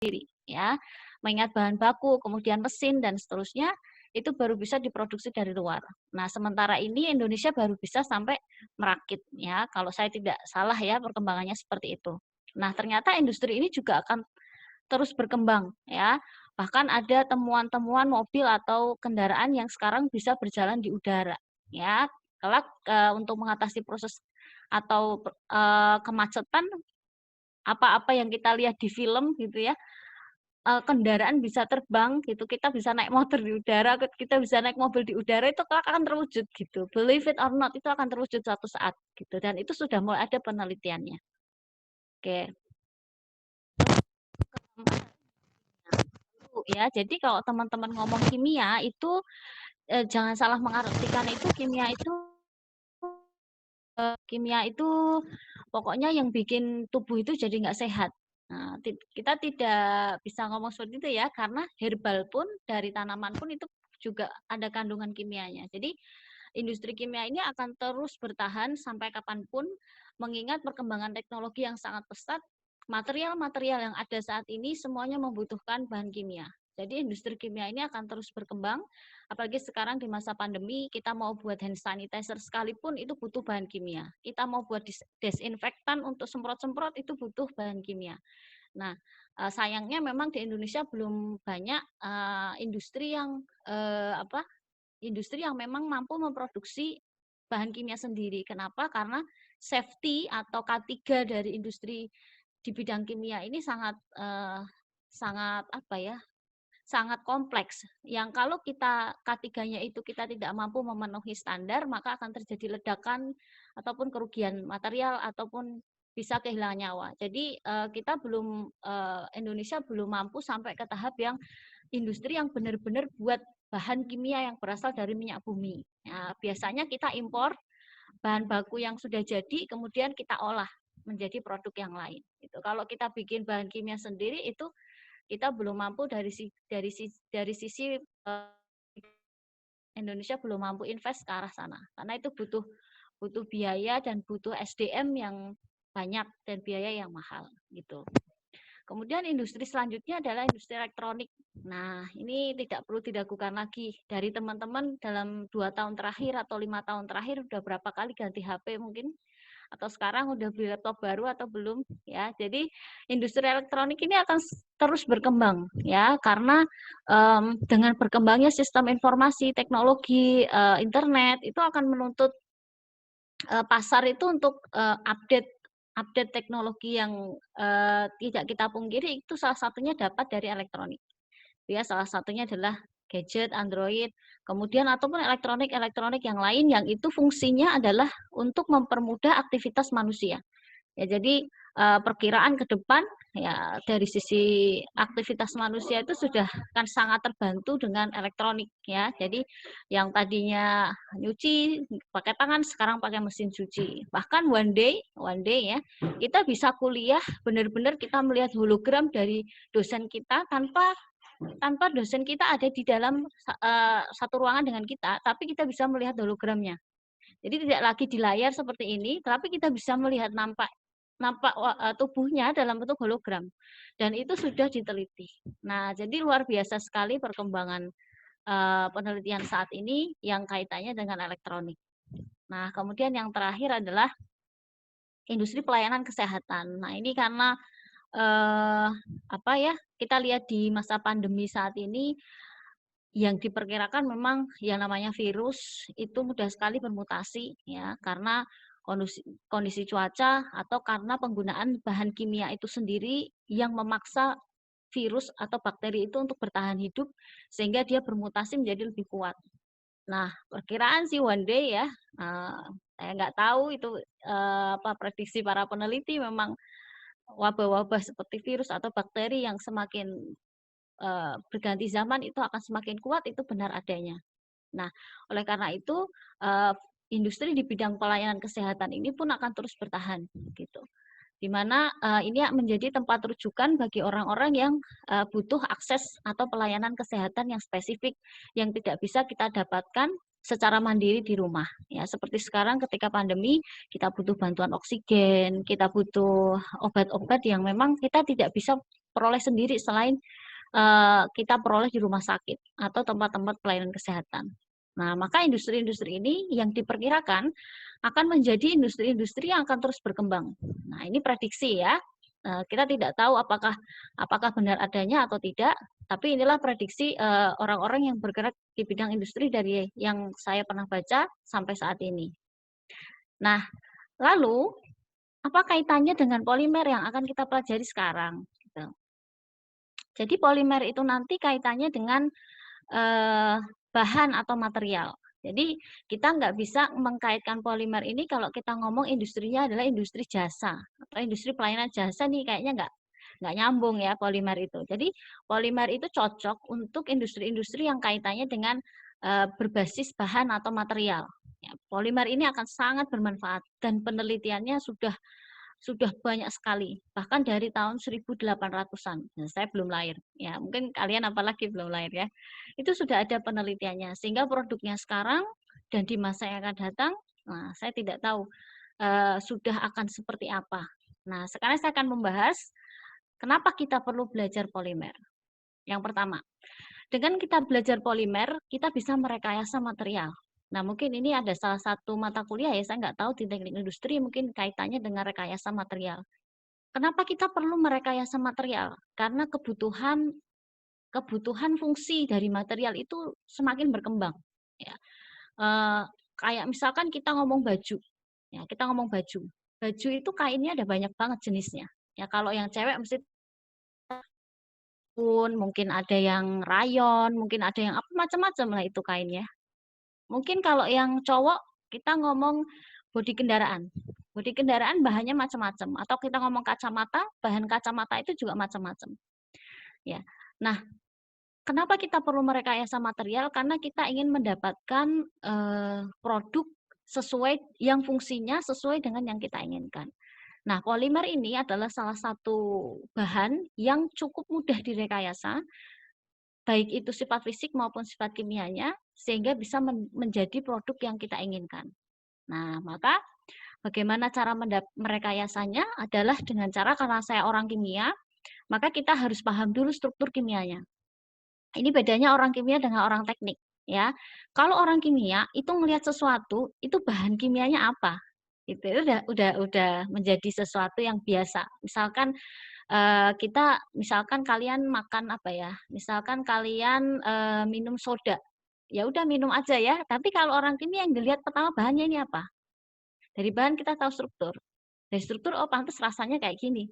sendiri, ya. Mengingat bahan baku, kemudian mesin dan seterusnya itu baru bisa diproduksi dari luar. Nah, sementara ini Indonesia baru bisa sampai merakit, ya. Kalau saya tidak salah ya perkembangannya seperti itu. Nah, ternyata industri ini juga akan terus berkembang, ya. Bahkan ada temuan-temuan mobil atau kendaraan yang sekarang bisa berjalan di udara, ya. Kelak untuk mengatasi proses atau kemacetan, apa-apa yang kita lihat di film gitu ya, kendaraan bisa terbang gitu, kita bisa naik motor di udara, kita bisa naik mobil di udara, itu kelak akan terwujud gitu. Believe it or not, itu akan terwujud suatu saat gitu, dan itu sudah mulai ada penelitiannya. Oke. Ya, jadi kalau teman-teman ngomong kimia itu jangan salah mengartikan itu kimia itu pokoknya yang bikin tubuh itu jadi nggak sehat. Nah, kita tidak bisa ngomong seperti itu ya, karena herbal pun dari tanaman pun itu juga ada kandungan kimianya. Jadi industri kimia ini akan terus bertahan sampai kapanpun, mengingat perkembangan teknologi yang sangat pesat, material-material yang ada saat ini semuanya membutuhkan bahan kimia. Jadi industri kimia ini akan terus berkembang, apalagi sekarang di masa pandemi, kita mau buat hand sanitizer sekalipun itu butuh bahan kimia. Kita mau buat desinfektan untuk semprot-semprot itu butuh bahan kimia. Nah, sayangnya memang di Indonesia belum banyak industri yang industri yang memang mampu memproduksi bahan kimia sendiri. Kenapa? Karena safety atau K3 dari industri di bidang kimia ini sangat apa ya? Sangat kompleks. Yang kalau kita K3-nya itu kita tidak mampu memenuhi standar, maka akan terjadi ledakan ataupun kerugian material ataupun bisa kehilangan nyawa. Jadi kita belum Indonesia belum mampu sampai ke tahap yang industri yang benar-benar buat bahan kimia yang berasal dari minyak bumi. Nah, biasanya kita impor bahan baku yang sudah jadi, kemudian kita olah menjadi produk yang lain. Gitu. Kalau kita bikin bahan kimia sendiri itu kita belum mampu dari sisi Indonesia belum mampu invest ke arah sana. Karena itu butuh butuh biaya dan butuh SDM yang banyak dan biaya yang mahal gitu. Kemudian industri selanjutnya adalah industri elektronik. Nah, ini tidak perlu diragukan lagi. Dari teman-teman dalam 2 tahun terakhir atau 5 tahun terakhir udah berapa kali ganti HP mungkin? Atau sekarang udah beli laptop baru atau belum? Ya, jadi industri elektronik ini akan terus berkembang ya, karena dengan berkembangnya sistem informasi, teknologi, internet itu akan menuntut pasar itu untuk update teknologi yang tidak kita pungkiri itu salah satunya dapat dari elektronik. Ya, salah satunya adalah gadget, Android, kemudian ataupun elektronik yang lain yang itu fungsinya adalah untuk mempermudah aktivitas manusia. Ya, jadi perkiraan ke depan ya dari sisi aktivitas manusia itu sudah kan sangat terbantu dengan elektronik ya. Jadi yang tadinya nyuci pakai tangan sekarang pakai mesin cuci. Bahkan one day ya, kita bisa kuliah benar-benar kita melihat hologram dari dosen kita tanpa dosen kita ada di dalam satu ruangan dengan kita, tapi kita bisa melihat hologramnya. Jadi tidak lagi di layar seperti ini, tapi kita bisa melihat nampak nampak tubuhnya dalam bentuk hologram. Dan itu sudah diteliti. Nah, jadi luar biasa sekali perkembangan penelitian saat ini yang kaitannya dengan elektronik. Nah, kemudian yang terakhir adalah industri pelayanan kesehatan. Nah, ini karena apa ya? Kita lihat di masa pandemi saat ini yang diperkirakan memang yang namanya virus itu mudah sekali bermutasi ya, karena kondisi cuaca atau karena penggunaan bahan kimia itu sendiri yang memaksa virus atau bakteri itu untuk bertahan hidup sehingga dia bermutasi menjadi lebih kuat. Nah, perkiraan sih one day ya, saya nggak tahu itu apa prediksi para peneliti, memang wabah-wabah seperti virus atau bakteri yang semakin berganti zaman itu akan semakin kuat, itu benar adanya. Nah, oleh karena itu industri di bidang pelayanan kesehatan ini pun akan terus bertahan gitu. Di mana ini menjadi tempat rujukan bagi orang-orang yang butuh akses atau pelayanan kesehatan yang spesifik yang tidak bisa kita dapatkan secara mandiri di rumah. Ya, seperti sekarang ketika pandemi kita butuh bantuan oksigen, kita butuh obat-obat yang memang kita tidak bisa peroleh sendiri selain kita peroleh di rumah sakit atau tempat-tempat pelayanan kesehatan. Nah, maka industri-industri ini yang diperkirakan akan menjadi industri-industri yang akan terus berkembang. Nah, ini prediksi ya. Kita tidak tahu apakah benar adanya atau tidak, tapi inilah prediksi orang-orang yang bergerak di bidang industri dari yang saya pernah baca sampai saat ini. Nah, lalu apa kaitannya dengan polimer yang akan kita pelajari sekarang? Gitu. Jadi polimer itu nanti kaitannya dengan bahan atau material. Jadi kita nggak bisa mengkaitkan polimer ini kalau kita ngomong industrinya adalah industri jasa atau industri pelayanan jasa nih kayaknya nggak nyambung ya polimer itu. Jadi polimer itu cocok untuk industri-industri yang kaitannya dengan berbasis bahan atau material. Ya, polimer ini akan sangat bermanfaat dan penelitiannya sudah banyak sekali, bahkan dari tahun 1800-an. Nah, saya belum lahir. Ya, mungkin kalian apalagi belum lahir ya. Itu sudah ada penelitiannya sehingga produknya sekarang dan di masa yang akan datang, nah saya tidak tahu sudah akan seperti apa. Nah, sekarang saya akan membahas kenapa kita perlu belajar polimer. Yang pertama, dengan kita belajar polimer, kita bisa merekayasa material. Nah, mungkin ini ada salah satu mata kuliah ya, saya nggak tahu di teknik industri mungkin kaitannya dengan rekayasa material. Kenapa kita perlu merekayasa material? Karena kebutuhan fungsi dari material itu semakin berkembang. Ya. Kayak misalkan kita ngomong baju, ya kita ngomong baju. Baju itu kainnya ada banyak banget jenisnya. Ya kalau yang cewek mesti mungkin ada yang rayon, mungkin ada yang apa macam-macam lah itu kainnya. Mungkin kalau yang cowok kita ngomong bodi kendaraan. Bodi kendaraan bahannya macam-macam atau kita ngomong kacamata, bahan kacamata itu juga macam-macam. Ya. Nah, kenapa kita perlu merekayasa material? Karena kita ingin mendapatkan produk sesuai yang fungsinya sesuai dengan yang kita inginkan. Nah, polimer ini adalah salah satu bahan yang cukup mudah direkayasa, baik itu sifat fisik maupun sifat kimianya, sehingga bisa menjadi produk yang kita inginkan. Nah, maka bagaimana cara merekayasanya adalah dengan cara karena saya orang kimia, maka kita harus paham dulu struktur kimianya. Ini bedanya orang kimia dengan orang teknik, ya. Kalau orang kimia itu melihat sesuatu, itu bahan kimianya apa? Itu udah menjadi sesuatu yang biasa. Misalkan misalkan kalian makan apa ya? Misalkan kalian minum soda. Ya udah minum aja ya. Tapi kalau orang kimia yang dilihat pertama bahannya ini apa? Dari bahan kita tahu struktur. Dari struktur oh pantas rasanya kayak gini.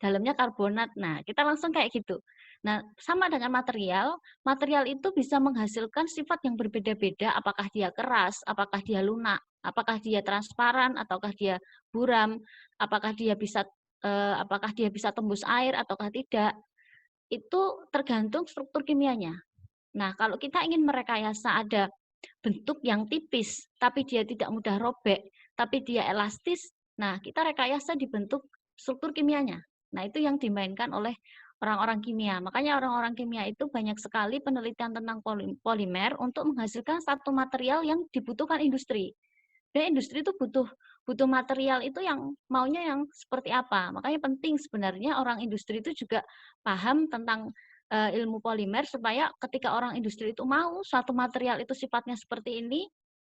Dalamnya karbonat. Nah, kita langsung kayak gitu. Nah, sama dengan material, material itu bisa menghasilkan sifat yang berbeda-beda, apakah dia keras, apakah dia lunak, apakah dia transparan, ataukah dia buram, apakah dia bisa tembus air ataukah tidak. Itu tergantung struktur kimianya. Nah, kalau kita ingin merekayasa ada bentuk yang tipis, tapi dia tidak mudah robek, tapi dia elastis, nah kita rekayasa di bentuk struktur kimianya. Nah, itu yang dimainkan oleh orang-orang kimia. Makanya orang-orang kimia itu banyak sekali penelitian tentang polimer untuk menghasilkan satu material yang dibutuhkan industri. Dan industri itu butuh material itu yang maunya yang seperti apa. Makanya penting sebenarnya orang industri itu juga paham tentang ilmu polimer supaya ketika orang industri itu mau suatu material itu sifatnya seperti ini,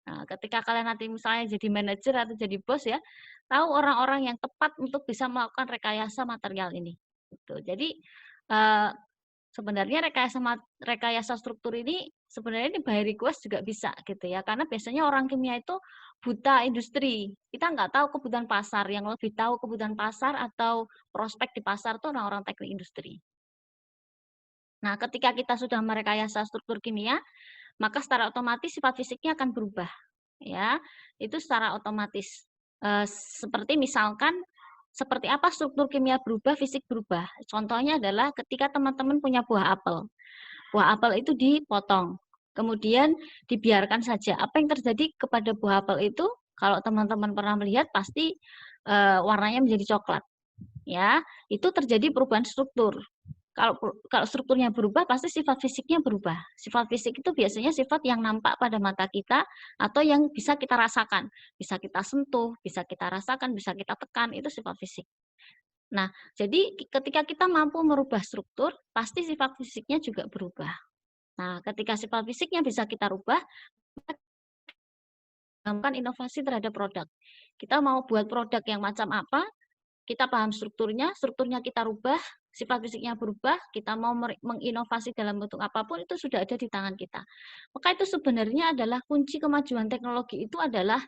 nah, ketika kalian nanti misalnya jadi manajer atau jadi bos ya, tahu orang-orang yang tepat untuk bisa melakukan rekayasa material ini. Gitu. Jadi sebenarnya rekayasa struktur ini sebenarnya di by request juga bisa gitu ya, karena biasanya orang kimia itu buta industri. Kita nggak tahu kebutuhan pasar, yang lebih tahu kebutuhan pasar atau prospek di pasar itu orang-orang teknik industri. Nah, ketika kita sudah merekayasa struktur kimia, maka secara otomatis sifat fisiknya akan berubah. Ya, itu secara otomatis. Seperti misalkan seperti apa struktur kimia berubah, fisik berubah. Contohnya adalah ketika teman-teman punya buah apel. Buah apel itu dipotong, kemudian dibiarkan saja. Apa yang terjadi kepada buah apel itu? Kalau teman-teman pernah melihat pasti warnanya menjadi coklat. Ya, itu terjadi perubahan struktur. Kalau strukturnya berubah, pasti sifat fisiknya berubah. Sifat fisik itu biasanya sifat yang nampak pada mata kita atau yang bisa kita rasakan. Bisa kita sentuh, bisa kita rasakan, bisa kita tekan, itu sifat fisik. Nah, jadi ketika kita mampu merubah struktur, pasti sifat fisiknya juga berubah. Nah, ketika sifat fisiknya bisa kita rubah, maka inovasi terhadap produk. Kita mau buat produk yang macam apa, kita paham strukturnya, strukturnya kita rubah, sifat fisiknya berubah, kita mau menginovasi dalam bentuk apapun, itu sudah ada di tangan kita. Maka itu sebenarnya adalah kunci kemajuan teknologi itu adalah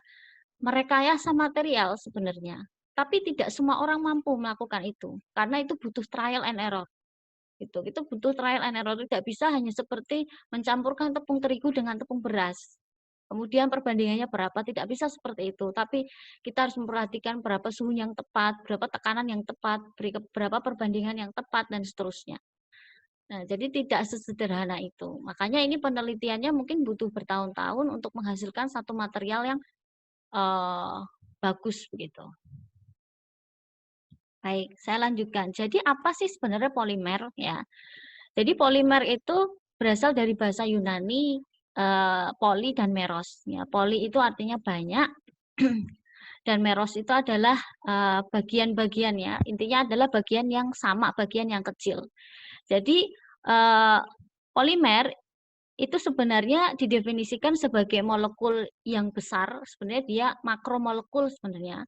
merekayasa material sebenarnya. Tapi tidak semua orang mampu melakukan itu, karena itu butuh trial and error. Itu butuh trial and error, tidak bisa hanya seperti mencampurkan tepung terigu dengan tepung beras. Kemudian perbandingannya berapa, tidak bisa seperti itu. Tapi kita harus memperhatikan berapa suhu yang tepat, berapa tekanan yang tepat, berapa perbandingan yang tepat, dan seterusnya. Nah, jadi tidak sesederhana itu. Makanya ini penelitiannya mungkin butuh bertahun-tahun untuk menghasilkan satu material yang bagus begitu. Baik, saya lanjutkan. Jadi apa sih sebenarnya polimer ya? Jadi polimer itu berasal dari bahasa Yunani poli dan meros. Ya, poli itu artinya banyak dan meros itu adalah bagian-bagian ya. Intinya adalah bagian yang sama, bagian yang kecil. Jadi polimer itu sebenarnya didefinisikan sebagai molekul yang besar. Sebenarnya dia makromolekul sebenarnya.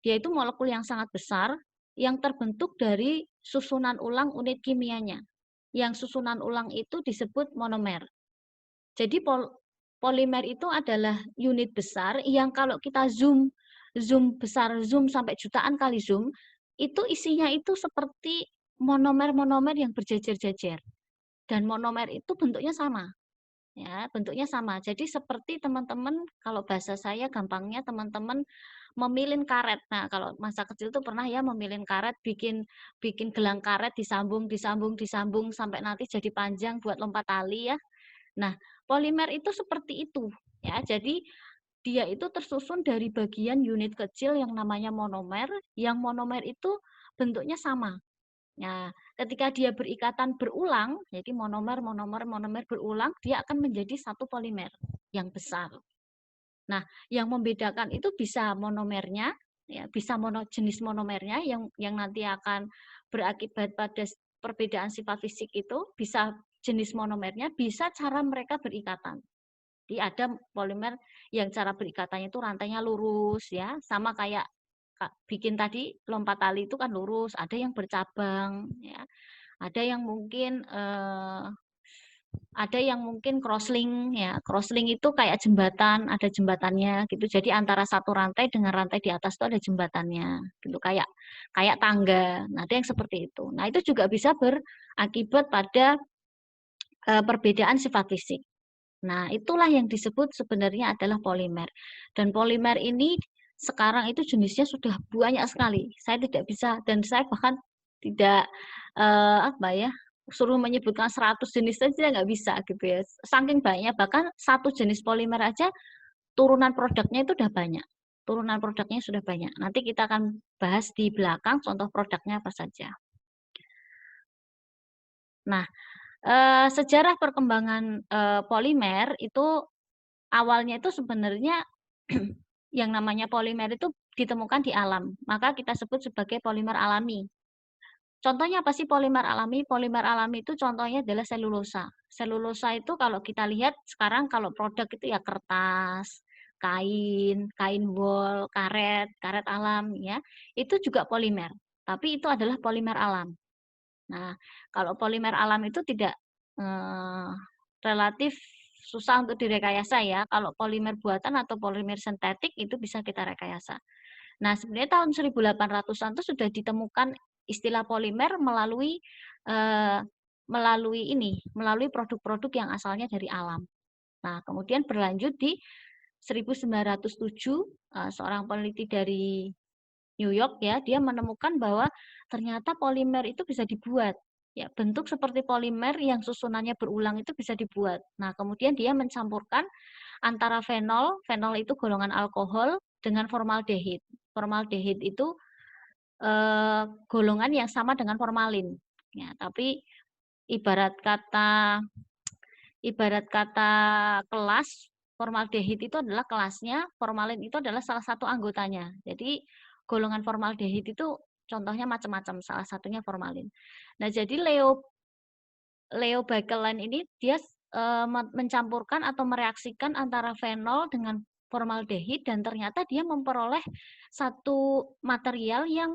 Dia itu molekul yang sangat besar yang terbentuk dari susunan ulang unit kimianya. Yang susunan ulang itu disebut monomer. Jadi polimer itu adalah unit besar yang kalau kita zoom besar, zoom sampai jutaan kali zoom, itu isinya itu seperti monomer-monomer yang berjejer-jejer. Dan monomer itu bentuknya sama. Ya, bentuknya sama. Jadi seperti teman-teman, kalau bahasa saya gampangnya teman-teman memilin karet. Nah, kalau masa kecil tuh pernah ya memilin karet, bikin gelang karet disambung sampai nanti jadi panjang buat lompat tali ya. Nah, polimer itu seperti itu ya. Jadi dia itu tersusun dari bagian unit kecil yang namanya monomer, yang monomer itu bentuknya sama. Nah, ketika dia berikatan berulang, jadi monomer berulang, dia akan menjadi satu polimer yang besar. Nah, yang membedakan itu bisa monomernya, ya, bisa jenis monomernya yang nanti akan berakibat pada perbedaan sifat fisik itu, bisa jenis monomernya, bisa cara mereka berikatan. Jadi ada polimer yang cara berikatannya itu rantainya lurus ya, sama kayak bikin tadi lompat tali itu kan lurus, ada yang bercabang ya. Ada yang mungkin crosslink ya. Crosslink itu kayak jembatan, ada jembatannya gitu. Jadi antara satu rantai dengan rantai di atas itu ada jembatannya gitu, kayak tangga. Nah, ada yang seperti itu. Nah, itu juga bisa berakibat pada perbedaan sifat fisik. Nah, itulah yang disebut sebenarnya adalah polimer. Dan polimer ini sekarang itu jenisnya sudah banyak sekali. Saya tidak bisa, dan saya bahkan tidak suruh menyebutkan 100 jenis saja nggak bisa gitu ya. Saking banyak, bahkan satu jenis polimer aja turunan produknya itu udah banyak. Turunan produknya sudah banyak. Nanti kita akan bahas di belakang contoh produknya apa saja. Nah, sejarah perkembangan polimer itu awalnya itu sebenarnya yang namanya polimer itu ditemukan di alam, maka kita sebut sebagai polimer alami. Contohnya apa sih polimer alami? Polimer alami itu contohnya adalah selulosa. Selulosa itu kalau kita lihat sekarang kalau produk itu ya kertas, kain wol, karet alam ya. Itu juga polimer. Tapi itu adalah polimer alam. Nah, kalau polimer alam itu tidak relatif susah untuk direkayasa ya. Kalau polimer buatan atau polimer sintetik itu bisa kita rekayasa. Nah, sebenarnya tahun 1800-an itu sudah ditemukan istilah polimer melalui melalui produk-produk yang asalnya dari alam. Nah, kemudian berlanjut di 1907 seorang peneliti dari New York ya, dia menemukan bahwa ternyata polimer itu bisa dibuat. Ya, bentuk seperti polimer yang susunannya berulang itu bisa dibuat. Nah, kemudian dia mencampurkan antara fenol itu golongan alkohol dengan formaldehid. Formaldehid itu golongan yang sama dengan formalin. Ya, tapi ibarat kata kelas, formaldehid itu adalah kelasnya, formalin itu adalah salah satu anggotanya. Jadi golongan formaldehid itu Contohnya macam-macam, salah satunya formalin. Nah, jadi Leo Baekeland ini dia mencampurkan atau mereaksikan antara fenol dengan formaldehid dan ternyata dia memperoleh satu material yang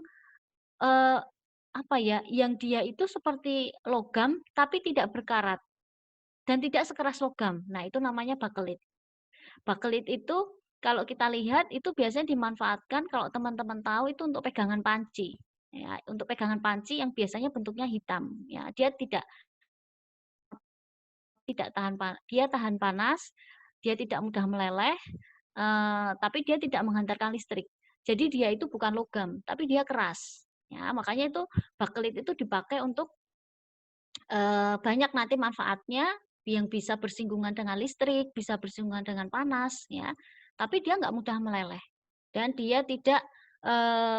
apa ya, yang dia itu seperti logam tapi tidak berkarat dan tidak sekeras logam. Nah, itu namanya bakelit. Bakelit itu kalau kita lihat itu biasanya dimanfaatkan kalau teman-teman tahu itu untuk pegangan panci. Ya, untuk pegangan panci yang biasanya bentuknya hitam. Ya, dia tidak tahan panas, dia tidak mudah meleleh, tapi dia tidak menghantarkan listrik. Jadi dia itu bukan logam, tapi dia keras. Ya, makanya itu bakelit itu dipakai untuk banyak nanti manfaatnya yang bisa bersinggungan dengan listrik, bisa bersinggungan dengan panas, ya. Tapi dia nggak mudah meleleh dan dia tidak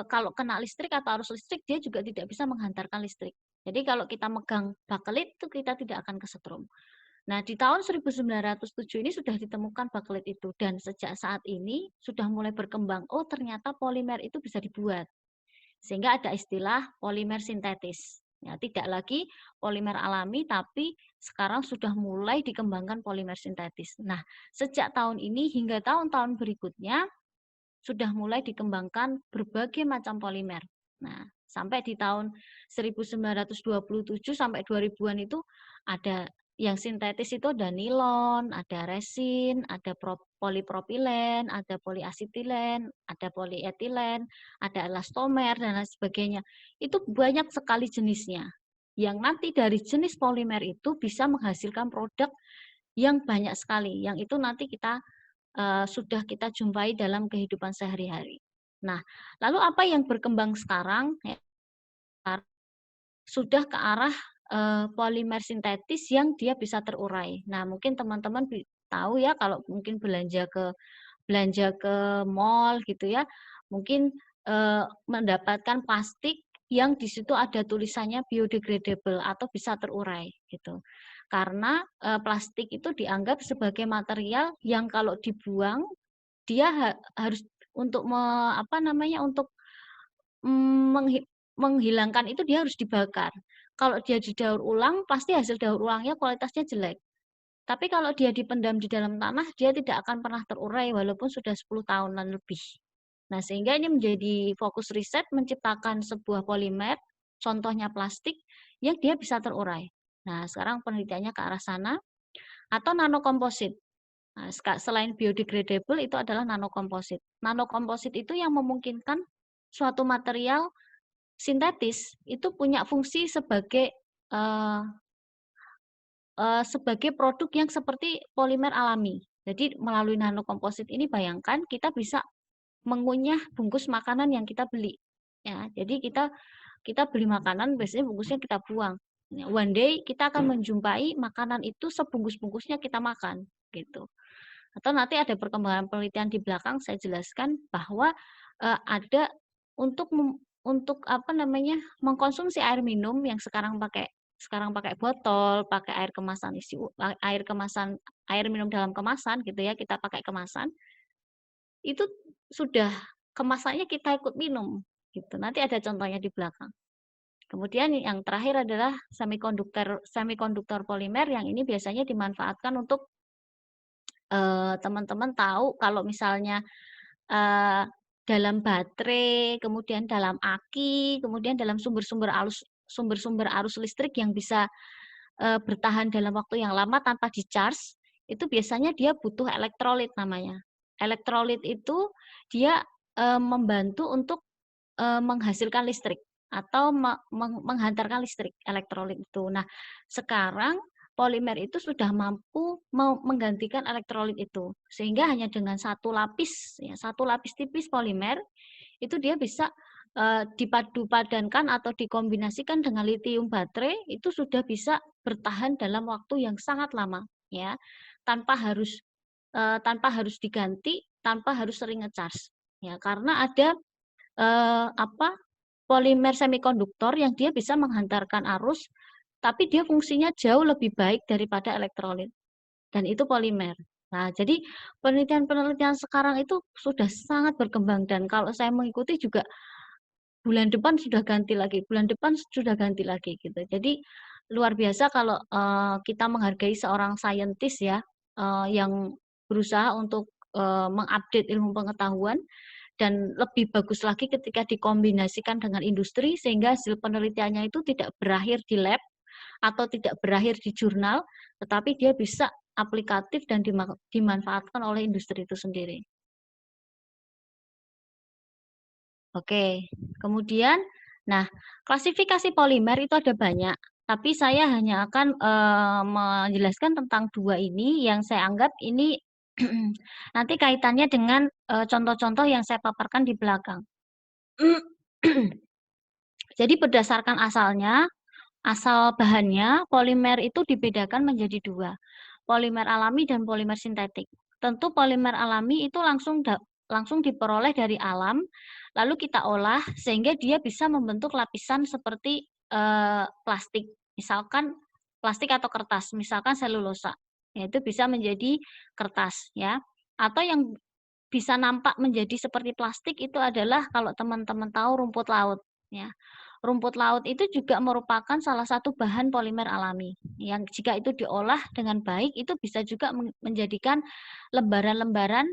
kalau kena listrik atau arus listrik dia juga tidak bisa menghantarkan listrik. Jadi kalau kita megang bakelit itu kita tidak akan kesetrum. Nah, di tahun 1907 ini sudah ditemukan bakelit itu dan sejak saat ini sudah mulai berkembang. Oh, ternyata polimer itu bisa dibuat. Sehingga ada istilah polimer sintetis. Ya, tidak lagi polimer alami tapi sekarang sudah mulai dikembangkan polimer sintetis. Nah, sejak tahun ini hingga tahun-tahun berikutnya sudah mulai dikembangkan berbagai macam polimer. Nah, sampai di tahun 1927 sampai 2000-an itu ada yang sintetis itu ada nilon, ada resin, ada polipropilen, ada poliasetilen, ada polietilen, ada elastomer, dan lain sebagainya. Itu banyak sekali jenisnya. Yang nanti dari jenis polimer itu bisa menghasilkan produk yang banyak sekali. Yang itu nanti sudah kita jumpai dalam kehidupan sehari-hari. Nah, lalu apa yang berkembang sekarang? Ya, sudah ke arah polimer sintetis yang dia bisa terurai. Nah, mungkin teman-teman tahu ya kalau mungkin belanja ke mall gitu ya, mungkin mendapatkan plastik yang di situ ada tulisannya biodegradable atau bisa terurai gitu. Karena plastik itu dianggap sebagai material yang kalau dibuang dia harus untuk untuk menghilangkan itu dia harus dibakar. Kalau dia didaur ulang, pasti hasil daur ulangnya kualitasnya jelek. Tapi kalau dia dipendam di dalam tanah, dia tidak akan pernah terurai walaupun sudah 10 tahunan lebih. Nah, sehingga ini menjadi fokus riset menciptakan sebuah polimer, contohnya plastik, yang dia bisa terurai. Nah, sekarang penelitiannya ke arah sana. Atau nanokomposit. Nah, selain biodegradable itu adalah nanokomposit. Nanokomposit itu yang memungkinkan suatu material sintetis itu punya fungsi sebagai produk yang seperti polimer alami. Jadi melalui nanokomposit ini bayangkan kita bisa mengunyah bungkus makanan yang kita beli. Ya, jadi kita beli makanan biasanya bungkusnya kita buang. One day kita akan menjumpai makanan itu sebungkus-bungkusnya kita makan gitu. Atau nanti ada perkembangan penelitian di belakang saya jelaskan bahwa ada untuk mengkonsumsi air minum yang sekarang pakai botol, pakai air minum dalam kemasan gitu ya, kita pakai kemasan. Itu sudah kemasannya kita ikut minum gitu. Nanti ada contohnya di belakang. Kemudian yang terakhir adalah semikonduktor polimer yang ini biasanya dimanfaatkan untuk teman-teman tahu kalau misalnya dalam baterai, kemudian dalam aki, kemudian dalam sumber-sumber arus listrik yang bisa bertahan dalam waktu yang lama tanpa di-charge, itu biasanya dia butuh elektrolit namanya. Elektrolit itu dia membantu untuk menghasilkan listrik atau menghantarkan listrik elektrolit itu. Nah, sekarang polimer itu sudah mampu menggantikan elektrolit itu. Sehingga hanya dengan satu lapis tipis polimer, itu dia bisa dipadu-padankan atau dikombinasikan dengan litium baterai, itu sudah bisa bertahan dalam waktu yang sangat lama. Ya, tanpa harus diganti, tanpa harus sering ngecas. Ya, karena ada polimer semikonduktor yang dia bisa menghantarkan arus tapi dia fungsinya jauh lebih baik daripada elektrolit. Dan itu polimer. Nah, jadi penelitian-penelitian sekarang itu sudah sangat berkembang dan kalau saya mengikuti juga bulan depan sudah ganti lagi, bulan depan sudah ganti lagi gitu. Jadi luar biasa kalau kita menghargai seorang saintis ya, yang berusaha untuk mengupdate ilmu pengetahuan dan lebih bagus lagi ketika dikombinasikan dengan industri sehingga hasil penelitiannya itu tidak berakhir di lab atau tidak berakhir di jurnal, tetapi dia bisa aplikatif dan dimanfaatkan oleh industri itu sendiri. Oke, kemudian, nah klasifikasi polimer itu ada banyak, tapi saya hanya akan menjelaskan tentang dua ini yang saya anggap ini nanti kaitannya dengan contoh-contoh yang saya paparkan di belakang. Jadi berdasarkan asalnya, asal bahannya, polimer itu dibedakan menjadi dua, polimer alami dan polimer sintetik. Tentu polimer alami itu langsung diperoleh dari alam, lalu kita olah sehingga dia bisa membentuk lapisan seperti plastik, misalkan plastik atau kertas, misalkan selulosa, yaitu bisa menjadi kertas ya. Atau yang bisa nampak menjadi seperti plastik itu adalah kalau teman-teman tahu rumput laut ya. Rumput laut itu juga merupakan salah satu bahan polimer alami yang jika itu diolah dengan baik itu bisa juga menjadikan lembaran-lembaran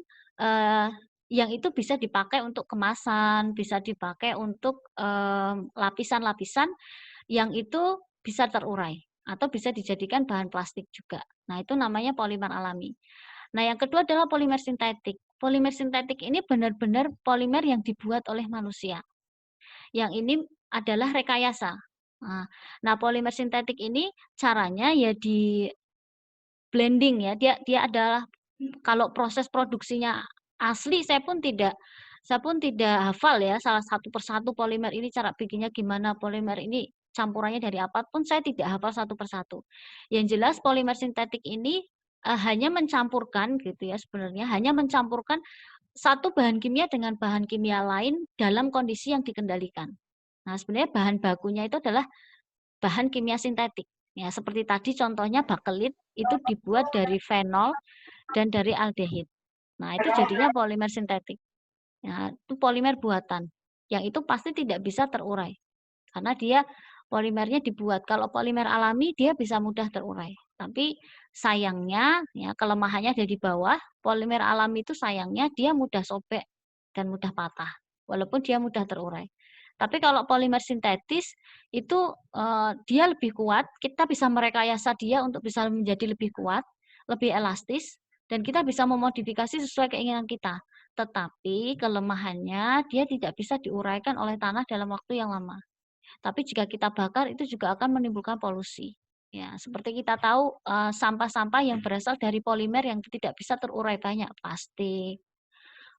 yang itu bisa dipakai untuk kemasan, bisa dipakai untuk lapisan-lapisan yang itu bisa terurai atau bisa dijadikan bahan plastik juga. Nah, itu namanya polimer alami. Nah, yang kedua adalah polimer sintetik. Polimer sintetik ini benar-benar polimer yang dibuat oleh manusia. Yang ini adalah rekayasa. Nah, polimer sintetik ini caranya ya di blending ya. Dia adalah kalau proses produksinya asli saya pun tidak hafal ya salah satu persatu polimer ini cara bikinnya gimana, polimer ini campurannya dari apa pun saya tidak hafal satu persatu. Yang jelas polimer sintetik ini hanya mencampurkan gitu ya sebenarnya, hanya mencampurkan satu bahan kimia dengan bahan kimia lain dalam kondisi yang dikendalikan. Nah, sebenarnya bahan bakunya itu adalah bahan kimia sintetik. Ya, seperti tadi contohnya bakelit itu dibuat dari fenol dan dari aldehid. Nah, itu jadinya polimer sintetik. Ya, itu polimer buatan. Yang itu pasti tidak bisa terurai. Karena dia polimernya dibuat. Kalau polimer alami dia bisa mudah terurai. Tapi sayangnya ya kelemahannya ada di bawah. Polimer alami itu sayangnya dia mudah sobek dan mudah patah. Walaupun dia mudah terurai. Tapi kalau polimer sintetis itu dia lebih kuat, kita bisa merekayasa dia untuk bisa menjadi lebih kuat, lebih elastis, dan kita bisa memodifikasi sesuai keinginan kita. Tetapi kelemahannya dia tidak bisa diuraikan oleh tanah dalam waktu yang lama. Tapi jika kita bakar itu juga akan menimbulkan polusi. Ya, seperti kita tahu sampah-sampah yang berasal dari polimer yang tidak bisa terurai banyak, plastik,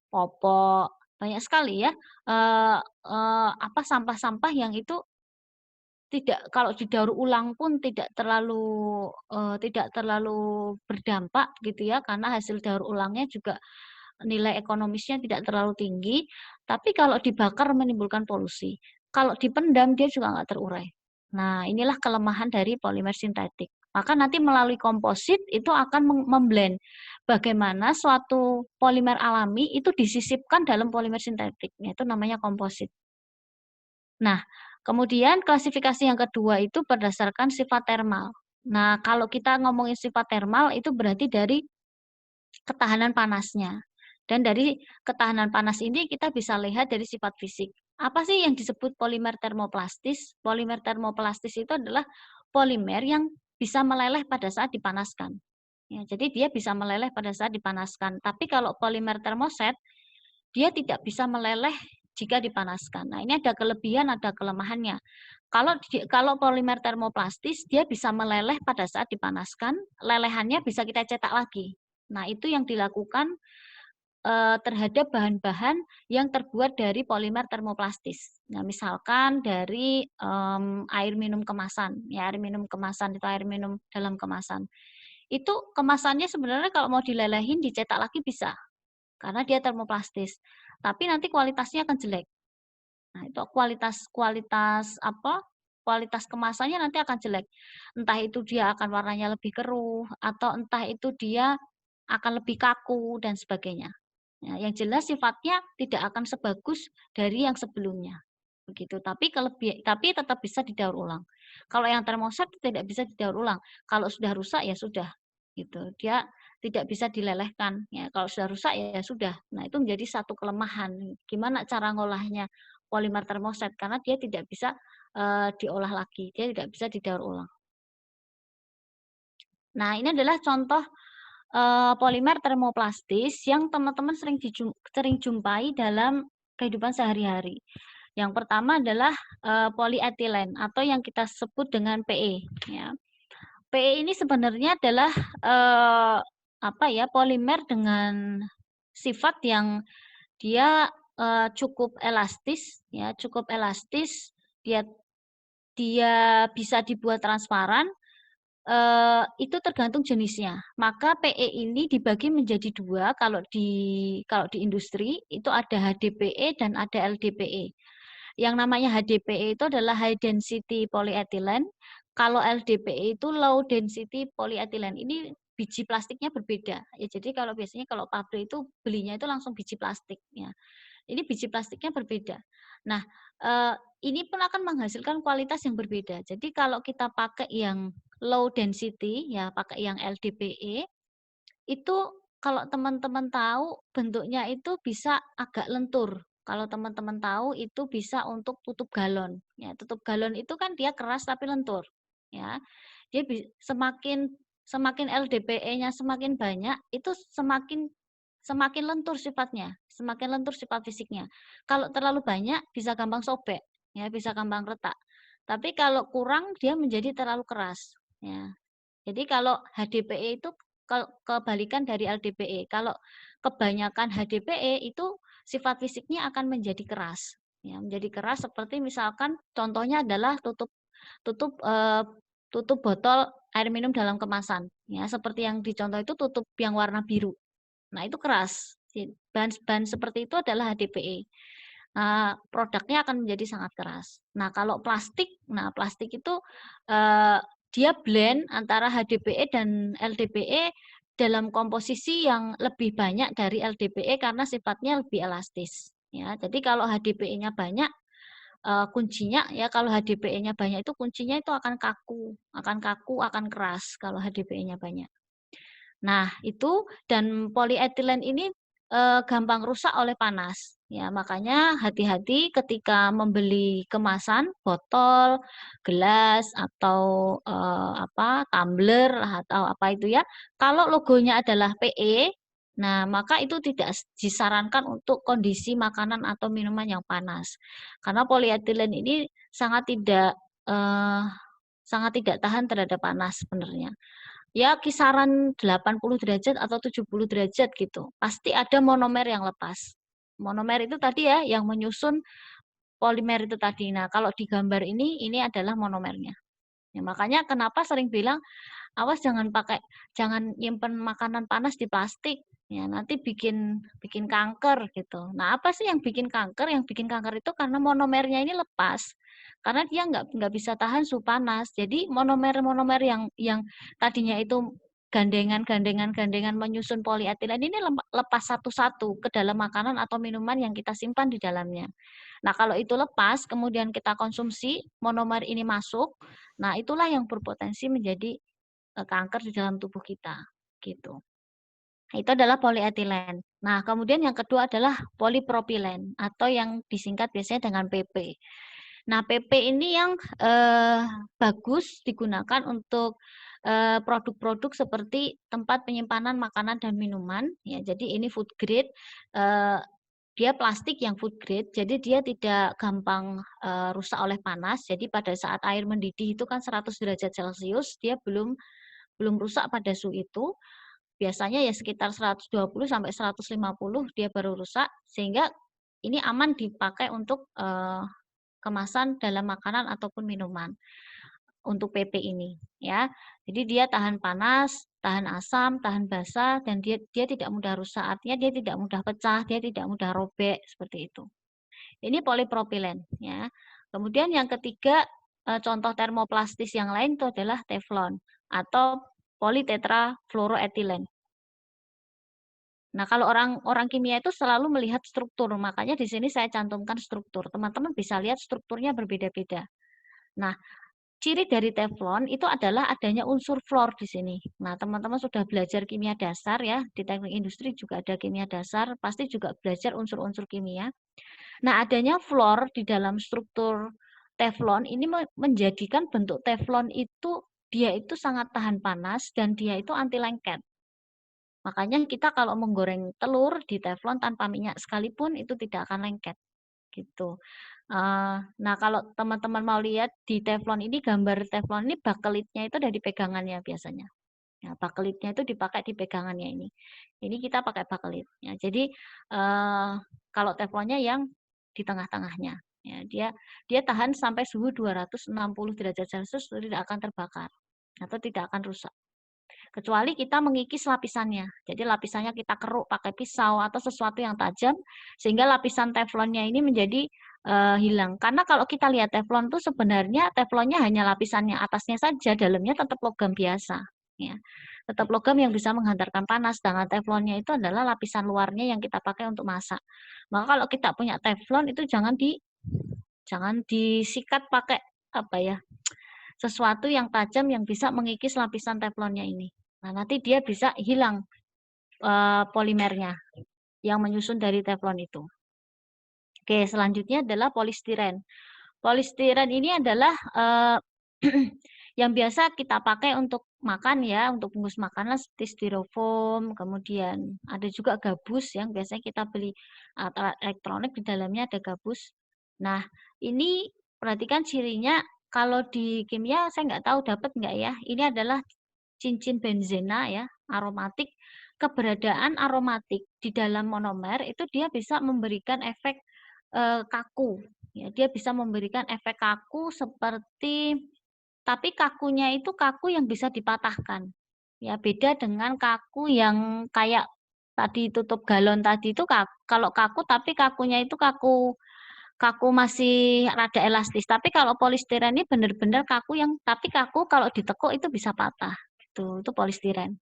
popok, banyak sekali ya. Apa sampah-sampah yang itu tidak kalau didaur ulang pun tidak terlalu berdampak gitu ya karena hasil daur ulangnya juga nilai ekonomisnya tidak terlalu tinggi, tapi kalau dibakar menimbulkan polusi. Kalau dipendam dia juga nggak terurai. Nah, inilah kelemahan dari polimer sintetik. Maka nanti melalui komposit itu akan memblend bagaimana suatu polimer alami itu disisipkan dalam polimer sintetik, yaitu namanya komposit. Nah, kemudian klasifikasi yang kedua itu berdasarkan sifat termal. Nah, kalau kita ngomongin sifat termal itu berarti dari ketahanan panasnya. Dan dari ketahanan panas ini kita bisa lihat dari sifat fisik. Apa sih yang disebut polimer termoplastis? Polimer termoplastis itu adalah polimer yang bisa meleleh pada saat dipanaskan. Ya, jadi dia bisa meleleh pada saat dipanaskan. Tapi kalau polimer termoset, dia tidak bisa meleleh jika dipanaskan. Nah, ini ada kelebihan, ada kelemahannya. Kalau polimer termoplastis, dia bisa meleleh pada saat dipanaskan, lelehannya bisa kita cetak lagi. Nah, itu yang dilakukan terhadap bahan-bahan yang terbuat dari polimer termoplastis. Nah, misalkan dari air minum kemasan, ya air minum kemasan itu air minum dalam kemasan. Itu kemasannya sebenarnya kalau mau dilelehin dicetak lagi bisa, karena dia termoplastis. Tapi nanti kualitasnya akan jelek. Nah, itu kualitas kemasannya nanti akan jelek. Entah itu dia akan warnanya lebih keruh atau entah itu dia akan lebih kaku dan sebagainya. Ya, yang jelas sifatnya tidak akan sebagus dari yang sebelumnya. begitu. Tapi tetap bisa didaur ulang. Kalau yang termoset tidak bisa didaur ulang. Kalau sudah rusak ya sudah, gitu. Dia tidak bisa dilelehkan. Ya, kalau sudah rusak ya sudah. Nah, itu menjadi satu kelemahan. Gimana cara ngolahnya polimer termoset? Karena dia tidak bisa diolah lagi, dia tidak bisa didaur ulang. Nah, ini adalah contoh polimer termoplastis yang teman-teman sering jumpai dalam kehidupan sehari-hari. Yang pertama adalah polietilen atau yang kita sebut dengan PE. Ya. PE ini sebenarnya adalah polimer dengan sifat yang dia cukup elastis, ya, cukup elastis. Dia bisa dibuat transparan. Itu tergantung jenisnya. Maka PE ini dibagi menjadi dua. Kalau di industri itu ada HDPE dan ada LDPE. Yang namanya HDPE itu adalah high density polyethylene. Kalau LDPE itu low density polyethylene. Ini biji plastiknya berbeda. Ya, jadi biasanya kalau pabrik itu belinya itu langsung biji plastik. Ya. Ini biji plastiknya berbeda. Nah, ini pun akan menghasilkan kualitas yang berbeda. Jadi kalau kita pakai yang low density, ya pakai yang LDPE, itu kalau teman-teman tahu bentuknya itu bisa agak lentur. Kalau teman-teman tahu itu bisa untuk tutup galon. Ya, tutup galon itu kan dia keras tapi lentur. Ya, dia semakin LDPE-nya semakin banyak, itu semakin lentur sifatnya, semakin lentur sifat fisiknya. Kalau terlalu banyak bisa gampang sobek, ya bisa gampang retak. Tapi kalau kurang dia menjadi terlalu keras. Ya. Jadi kalau HDPE itu kebalikan dari LDPE. Kalau kebanyakan HDPE itu sifat fisiknya akan menjadi keras. Ya, menjadi keras seperti misalkan contohnya adalah tutup botol air minum dalam kemasan. Ya, seperti yang dicontoh itu tutup yang warna biru. Nah, itu keras. Bahan seperti itu adalah HDPE. Produknya akan menjadi sangat keras. Nah, kalau plastik itu dia blend antara HDPE dan LDPE dalam komposisi yang lebih banyak dari LDPE karena sifatnya lebih elastis. Ya, jadi kalau HDPE-nya banyak, kuncinya ya kalau HDPE-nya banyak itu kuncinya itu akan kaku, akan keras kalau HDPE-nya banyak. Nah, itu dan polietilen ini gampang rusak oleh panas. Ya, makanya hati-hati ketika membeli kemasan, botol, gelas atau tumbler atau apa itu ya. Kalau logonya adalah PE, nah maka itu tidak disarankan untuk kondisi makanan atau minuman yang panas. Karena polietilen ini eh, sangat tidak tahan terhadap panas sebenarnya. Ya kisaran 80 derajat atau 70 derajat gitu. Pasti ada monomer yang lepas. Monomer itu tadi ya yang menyusun polimer itu tadi. Nah, kalau di gambar ini adalah monomernya. Ya, makanya kenapa sering bilang awas jangan nyimpen makanan panas di plastik. Ya, nanti bikin kanker gitu. Nah, apa sih yang bikin kanker? Yang bikin kanker itu karena monomernya ini lepas. Karena dia nggak bisa tahan suhu panas. Jadi monomer-monomer yang tadinya itu gandengan menyusun polietilen ini lepas satu-satu ke dalam makanan atau minuman yang kita simpan di dalamnya. Nah, kalau itu lepas, kemudian kita konsumsi, monomer ini masuk, nah itulah yang berpotensi menjadi kanker di dalam tubuh kita, gitu. Itu adalah polietilen. Nah, kemudian yang kedua adalah polipropilen atau yang disingkat biasanya dengan PP. Nah, PP ini yang bagus digunakan untuk produk-produk seperti tempat penyimpanan makanan dan minuman. Ya, jadi ini food grade. Dia plastik yang food grade, jadi dia tidak gampang rusak oleh panas. Jadi pada saat air mendidih itu kan 100 derajat Celcius, dia belum rusak pada suhu itu. Biasanya ya sekitar 120 sampai 150 dia baru rusak, sehingga ini aman dipakai untuk kemasan dalam makanan ataupun minuman untuk PP ini ya. Jadi dia tahan panas, tahan asam, tahan basah dan dia tidak mudah rusak. Artinya dia tidak mudah pecah, dia tidak mudah robek seperti itu. Ini polipropilen ya. Kemudian yang ketiga contoh termoplastis yang lain itu adalah teflon atau politetrafluoroetilen. Nah, kalau orang kimia itu selalu melihat struktur, makanya di sini saya cantumkan struktur. Teman-teman bisa lihat strukturnya berbeda-beda. Nah, ciri dari teflon itu adalah adanya unsur fluor di sini. Nah, teman-teman sudah belajar kimia dasar ya, di teknik industri juga ada kimia dasar, pasti juga belajar unsur-unsur kimia. Nah, adanya fluor di dalam struktur teflon ini menjadikan bentuk teflon itu dia itu sangat tahan panas dan dia itu anti lengket. Makanya kita kalau menggoreng telur di teflon tanpa minyak sekalipun itu tidak akan lengket gitu. Nah, kalau teman-teman mau lihat di teflon ini, gambar teflon ini bakelitnya itu ada di pegangannya biasanya. Ya, bakelitnya itu dipakai di pegangannya ini. Ini kita pakai bakelit. Ya, jadi kalau teflonnya yang di tengah-tengahnya, ya, dia tahan sampai suhu 260 derajat Celcius tidak akan terbakar atau tidak akan rusak. Kecuali kita mengikis lapisannya. Jadi lapisannya kita keruk pakai pisau atau sesuatu yang tajam sehingga lapisan teflonnya ini menjadi hilang. Karena kalau kita lihat teflon itu sebenarnya teflonnya hanya lapisannya atasnya saja, dalamnya tetap logam biasa, ya. Tetap logam yang bisa menghantarkan panas. Sedangkan teflonnya itu adalah lapisan luarnya yang kita pakai untuk masak. Maka kalau kita punya teflon itu jangan disikat pakai apa ya? Sesuatu yang tajam yang bisa mengikis lapisan teflonnya ini. Nah, nanti dia bisa hilang polimernya yang menyusun dari teflon itu. Oke, selanjutnya adalah polistiren. Polistiren ini adalah yang biasa kita pakai untuk makan ya, untuk bungkus makanan seperti styrofoam, kemudian ada juga gabus yang biasanya kita beli alat elektronik di dalamnya ada gabus. Nah, ini perhatikan cirinya kalau di kimia saya nggak tahu dapat nggak ya. Ini adalah cincin benzena ya, aromatik. Keberadaan aromatik di dalam monomer itu dia bisa memberikan efek kaku. Ya, dia bisa memberikan efek kaku seperti tapi kakunya itu kaku yang bisa dipatahkan. Ya, beda dengan kaku yang kayak tadi tutup galon tadi itu kalau kaku tapi kakunya itu kaku kaku masih rada elastis. Tapi kalau polistiren ini benar-benar kaku yang tapi kaku kalau ditekuk itu bisa patah. Itu polistiren.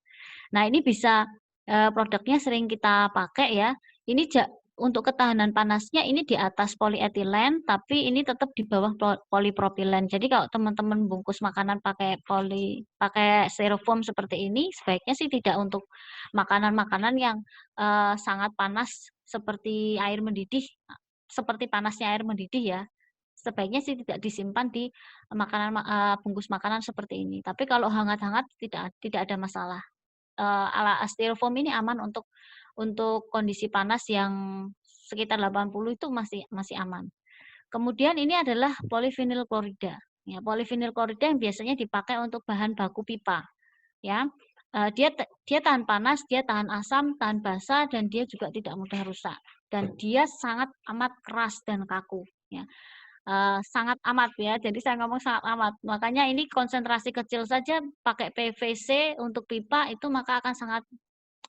Nah, ini bisa produknya sering kita pakai ya. Ini untuk ketahanan panasnya ini di atas polietilen, tapi ini tetap di bawah polipropilen. Jadi kalau teman-teman bungkus makanan pakai styrofoam seperti ini, sebaiknya sih tidak untuk makanan-makanan yang sangat panas seperti air mendidih, seperti panasnya air mendidih ya. Sebaiknya sih tidak disimpan di bungkus makanan seperti ini. Tapi kalau hangat-hangat tidak ada masalah. Ala styrofoam ini aman untuk kondisi panas yang sekitar 80 itu masih aman. Kemudian ini adalah polivinyl klorida. Ya, polivinyl klorida yang biasanya dipakai untuk bahan baku pipa. Ya, dia tahan panas, dia tahan asam, tahan basa, dan dia juga tidak mudah rusak. Dan dia sangat amat keras dan kaku. Ya. Sangat amat ya. Jadi saya ngomong sangat amat. Makanya ini konsentrasi kecil saja pakai PVC untuk pipa itu maka akan sangat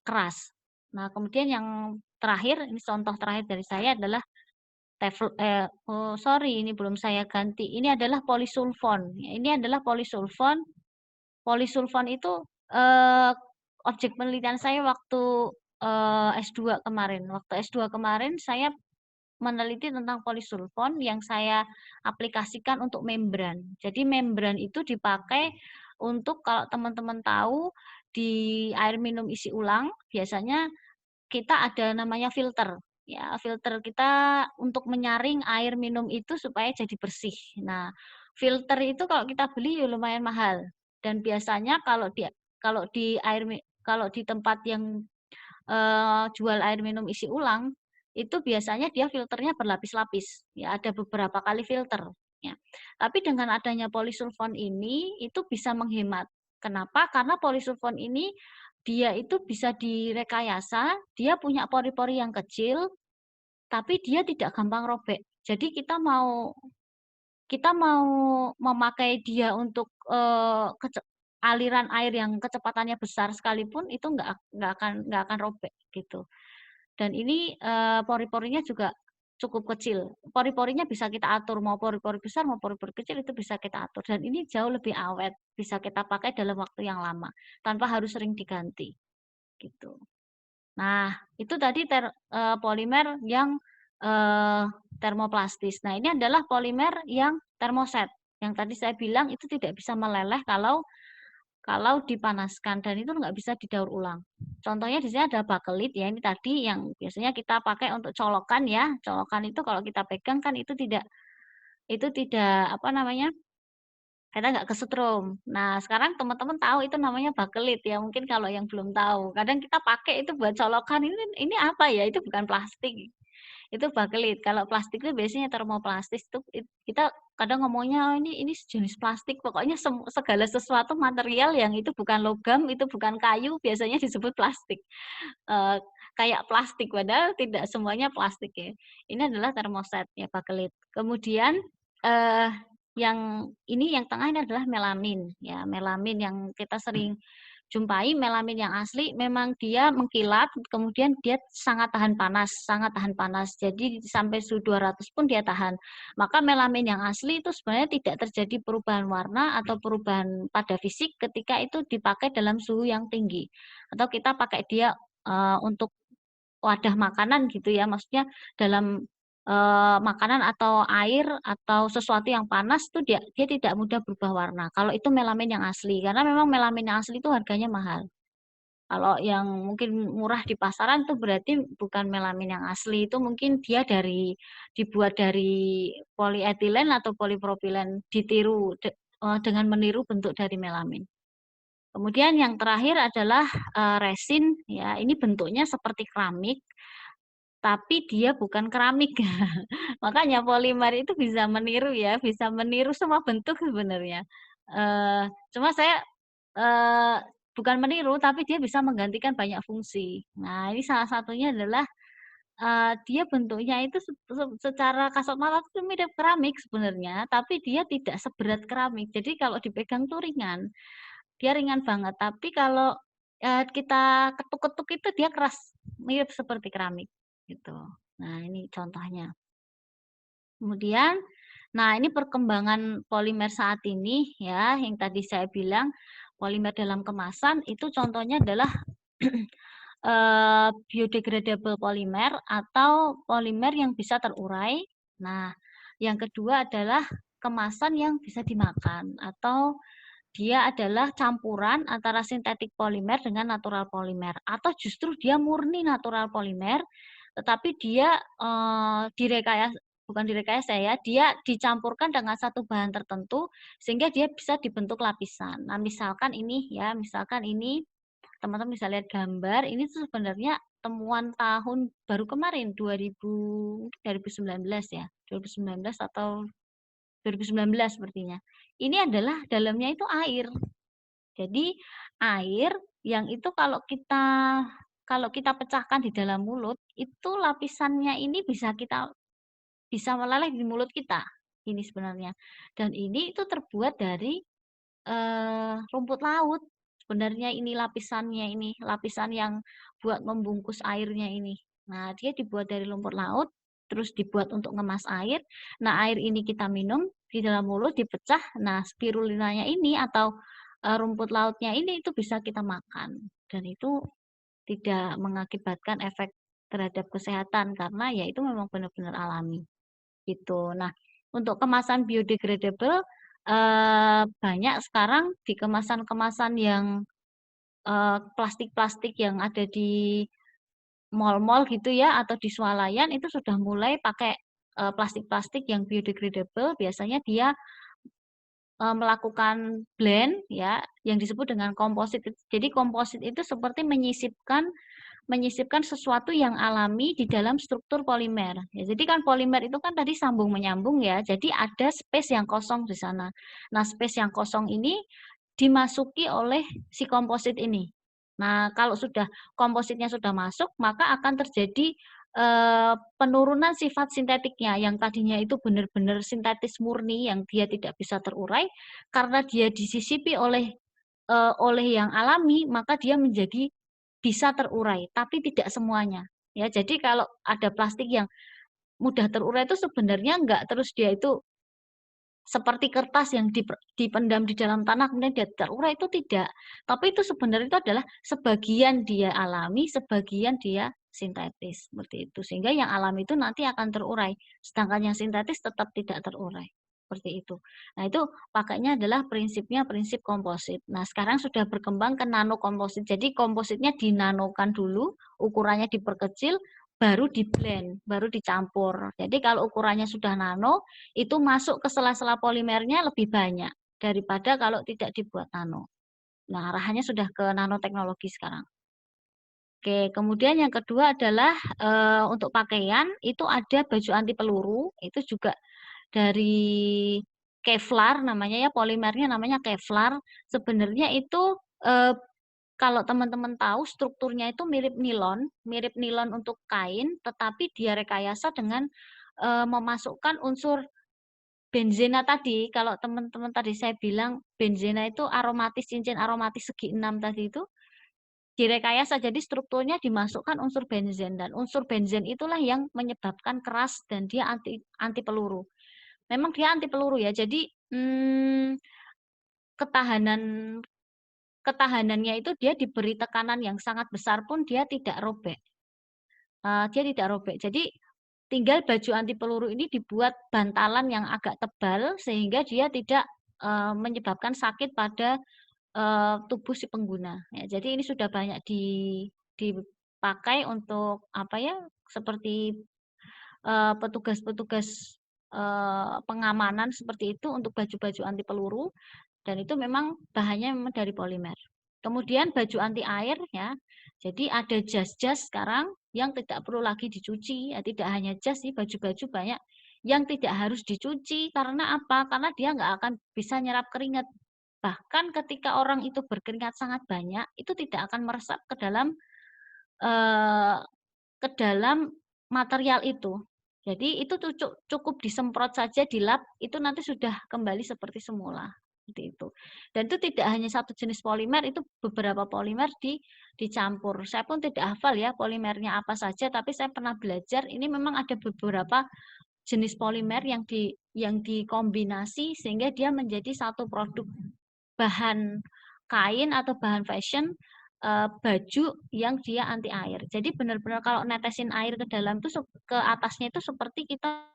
keras. Nah, kemudian yang terakhir, ini contoh terakhir dari saya adalah ini belum saya ganti. Ini adalah polisulfon. Ini adalah polisulfon. Polisulfon itu objek penelitian saya waktu S2 kemarin. Waktu S2 kemarin saya meneliti tentang polisulfon yang saya aplikasikan untuk membran. Jadi membran itu dipakai untuk kalau teman-teman tahu di air minum isi ulang biasanya kita ada namanya filter. Ya, filter kita untuk menyaring air minum itu supaya jadi bersih. Nah, filter itu kalau kita beli ya lumayan mahal. Dan biasanya kalau di tempat yang jual air minum isi ulang itu biasanya dia filternya berlapis-lapis. Ya, ada beberapa kali filter. Ya. Tapi dengan adanya polisulfon ini itu bisa menghemat. Kenapa? Karena polisulfon ini dia itu bisa direkayasa, dia punya pori-pori yang kecil, tapi dia tidak gampang robek. Jadi kita mau memakai dia untuk aliran air yang kecepatannya besar sekalipun itu nggak akan robek gitu. Dan ini pori-porinya juga cukup kecil. Pori-porinya bisa kita atur, mau pori-pori besar, mau pori-pori kecil itu bisa kita atur. Dan ini jauh lebih awet, bisa kita pakai dalam waktu yang lama, tanpa harus sering diganti. Gitu. Nah, itu tadi polimer yang termoplastis. Nah, ini adalah polimer yang termoset. Yang tadi saya bilang itu tidak bisa meleleh kalau dipanaskan dan itu nggak bisa didaur ulang. Contohnya di sini ada bakelit ya, ini tadi yang biasanya kita pakai untuk colokan ya. Colokan itu kalau kita pegang kan itu tidak apa namanya? Kita nggak kesetrum. Nah, sekarang teman-teman tahu itu namanya bakelit ya, mungkin kalau yang belum tahu. Kadang kita pakai itu buat colokan, ini apa ya? Itu bukan plastik. Itu bakelit. Kalau plastik itu biasanya termoplastis itu kita kadang ngomongnya "Oh, ini sejenis plastik." Pokoknya segala sesuatu material yang itu bukan logam, itu bukan kayu, biasanya disebut plastik. Eh, kayak plastik padahal tidak semuanya plastik ya. Ini adalah termoset ya bakelit. Kemudian eh yang tengah ini adalah melamin ya, melamin yang kita sering jumpai. Melamin yang asli memang dia mengkilat, kemudian dia sangat tahan panas, sangat tahan panas. Jadi sampai suhu 200 pun dia tahan. Maka melamin yang asli itu sebenarnya tidak terjadi perubahan warna atau perubahan pada fisik ketika itu dipakai dalam suhu yang tinggi. Atau kita pakai dia untuk wadah makanan gitu ya, maksudnya dalam makanan atau air atau sesuatu yang panas tuh dia dia tidak mudah berubah warna. Kalau itu melamin yang asli, karena memang melamin yang asli itu harganya mahal. Kalau yang mungkin murah di pasaran itu berarti bukan melamin yang asli, itu mungkin dia dibuat dari polietilen atau polipropilen ditiru dengan meniru bentuk dari melamin. Kemudian yang terakhir adalah resin ya, ini bentuknya seperti keramik tapi dia bukan keramik. Makanya polimer itu bisa meniru ya, bisa meniru semua bentuk sebenarnya. Cuma saya eh, bukan meniru, tapi dia bisa menggantikan banyak fungsi. Nah, ini salah satunya adalah dia bentuknya itu secara kasat mata itu mirip keramik sebenarnya, tapi dia tidak seberat keramik. Jadi kalau dipegang tuh ringan, dia ringan banget. Tapi kalau kita ketuk-ketuk itu dia keras, mirip seperti keramik gitu. Nah, ini contohnya. Kemudian, nah ini perkembangan polimer saat ini ya, yang tadi saya bilang polimer dalam kemasan itu contohnya adalah biodegradable polimer atau polimer yang bisa terurai. Nah, yang kedua adalah kemasan yang bisa dimakan atau dia adalah campuran antara sintetik polimer dengan natural polimer atau justru dia murni natural polimer tetapi dia direkayasa bukan direkayasa ya, dia dicampurkan dengan satu bahan tertentu sehingga dia bisa dibentuk lapisan. Nah, misalkan ini ya, misalkan ini teman-teman bisa lihat gambar, ini tuh sebenarnya temuan tahun baru kemarin 2019 ya, 2019 atau 2019 sepertinya. Ini adalah dalamnya itu air. Jadi air yang itu kalau kita pecahkan di dalam mulut, itu lapisannya ini bisa meleleh di mulut kita. Ini sebenarnya. Dan ini itu terbuat dari rumput laut. Sebenarnya ini lapisannya ini, lapisan yang buat membungkus airnya ini. Nah, dia dibuat dari rumput laut, terus dibuat untuk ngemas air. Nah, air ini kita minum di dalam mulut dipecah. Nah, spirulinanya ini atau rumput lautnya ini itu bisa kita makan dan itu tidak mengakibatkan efek terhadap kesehatan karena ya itu memang benar-benar alami gitu. Nah, untuk kemasan biodegradable banyak sekarang di kemasan-kemasan yang plastik-plastik yang ada di mall-mall gitu ya atau di swalayan itu sudah mulai pakai plastik-plastik yang biodegradable. Biasanya dia melakukan blend ya yang disebut dengan komposit. Jadi komposit itu seperti menyisipkan sesuatu yang alami di dalam struktur polimer. Ya, jadi kan polimer itu kan tadi sambung menyambung ya. Jadi ada space yang kosong di sana. Nah, space yang kosong ini dimasuki oleh si komposit ini. Nah, kalau sudah kompositnya sudah masuk, maka akan terjadi penurunan sifat sintetiknya yang tadinya itu benar-benar sintetis murni yang dia tidak bisa terurai karena dia disisipi oleh yang alami, maka dia menjadi bisa terurai, tapi tidak semuanya. Ya, jadi kalau ada plastik yang mudah terurai itu sebenarnya enggak terus dia itu seperti kertas yang dipendam di dalam tanah kemudian dia terurai, itu tidak. Tapi itu sebenarnya itu adalah sebagian dia alami, sebagian dia sintetis seperti itu. Sehingga yang alami itu nanti akan terurai, sedangkan yang sintetis tetap tidak terurai. Seperti itu. Nah, itu pakainya adalah prinsipnya prinsip komposit. Nah, sekarang sudah berkembang ke nano komposit. Jadi kompositnya dinanokan dulu, ukurannya diperkecil, baru di blend, baru dicampur. Jadi kalau ukurannya sudah nano, itu masuk ke sela-sela polimernya lebih banyak daripada kalau tidak dibuat nano. Nah, arahannya sudah ke nanoteknologi sekarang. Oke, kemudian yang kedua adalah untuk pakaian itu ada baju anti peluru, itu juga dari Kevlar namanya ya, polimernya namanya Kevlar. Sebenarnya itu kalau teman-teman tahu strukturnya itu mirip nilon untuk kain, tetapi dia rekayasa dengan memasukkan unsur benzena tadi. Kalau teman-teman tadi saya bilang benzena itu aromatis, cincin aromatis segi 6 tadi itu direkayasa, jadi strukturnya dimasukkan unsur benzen, dan unsur benzen itulah yang menyebabkan keras dan dia anti peluru. Memang dia anti peluru ya, jadi ketahanannya itu dia diberi tekanan yang sangat besar pun dia tidak robek. Dia tidak robek. Jadi tinggal baju anti peluru ini dibuat bantalan yang agak tebal sehingga dia tidak menyebabkan sakit pada tubuh si pengguna. Ya, jadi ini sudah banyak dipakai untuk apa ya? Seperti petugas-petugas pengamanan seperti itu untuk baju-baju anti peluru, dan itu memang bahannya memang dari polimer. Kemudian baju anti air ya. Jadi ada jas-jas sekarang yang tidak perlu lagi dicuci, ya, tidak hanya jas sih, baju-baju banyak yang tidak harus dicuci. Karena apa? Karena dia nggak akan bisa nyerap keringat. Bahkan ketika orang itu berkeringat sangat banyak, itu tidak akan meresap eh, ke dalam material itu. Jadi itu cukup disemprot saja di lab, itu nanti sudah kembali seperti semula. Seperti itu. Dan itu tidak hanya satu jenis polimer, itu beberapa polimer dicampur. Saya pun tidak hafal ya polimernya apa saja, tapi saya pernah belajar ini memang ada beberapa jenis polimer yang dikombinasi sehingga dia menjadi satu produk bahan kain atau bahan fashion, baju yang dia anti air. Jadi benar-benar kalau netesin air ke dalam itu ke atasnya itu seperti kita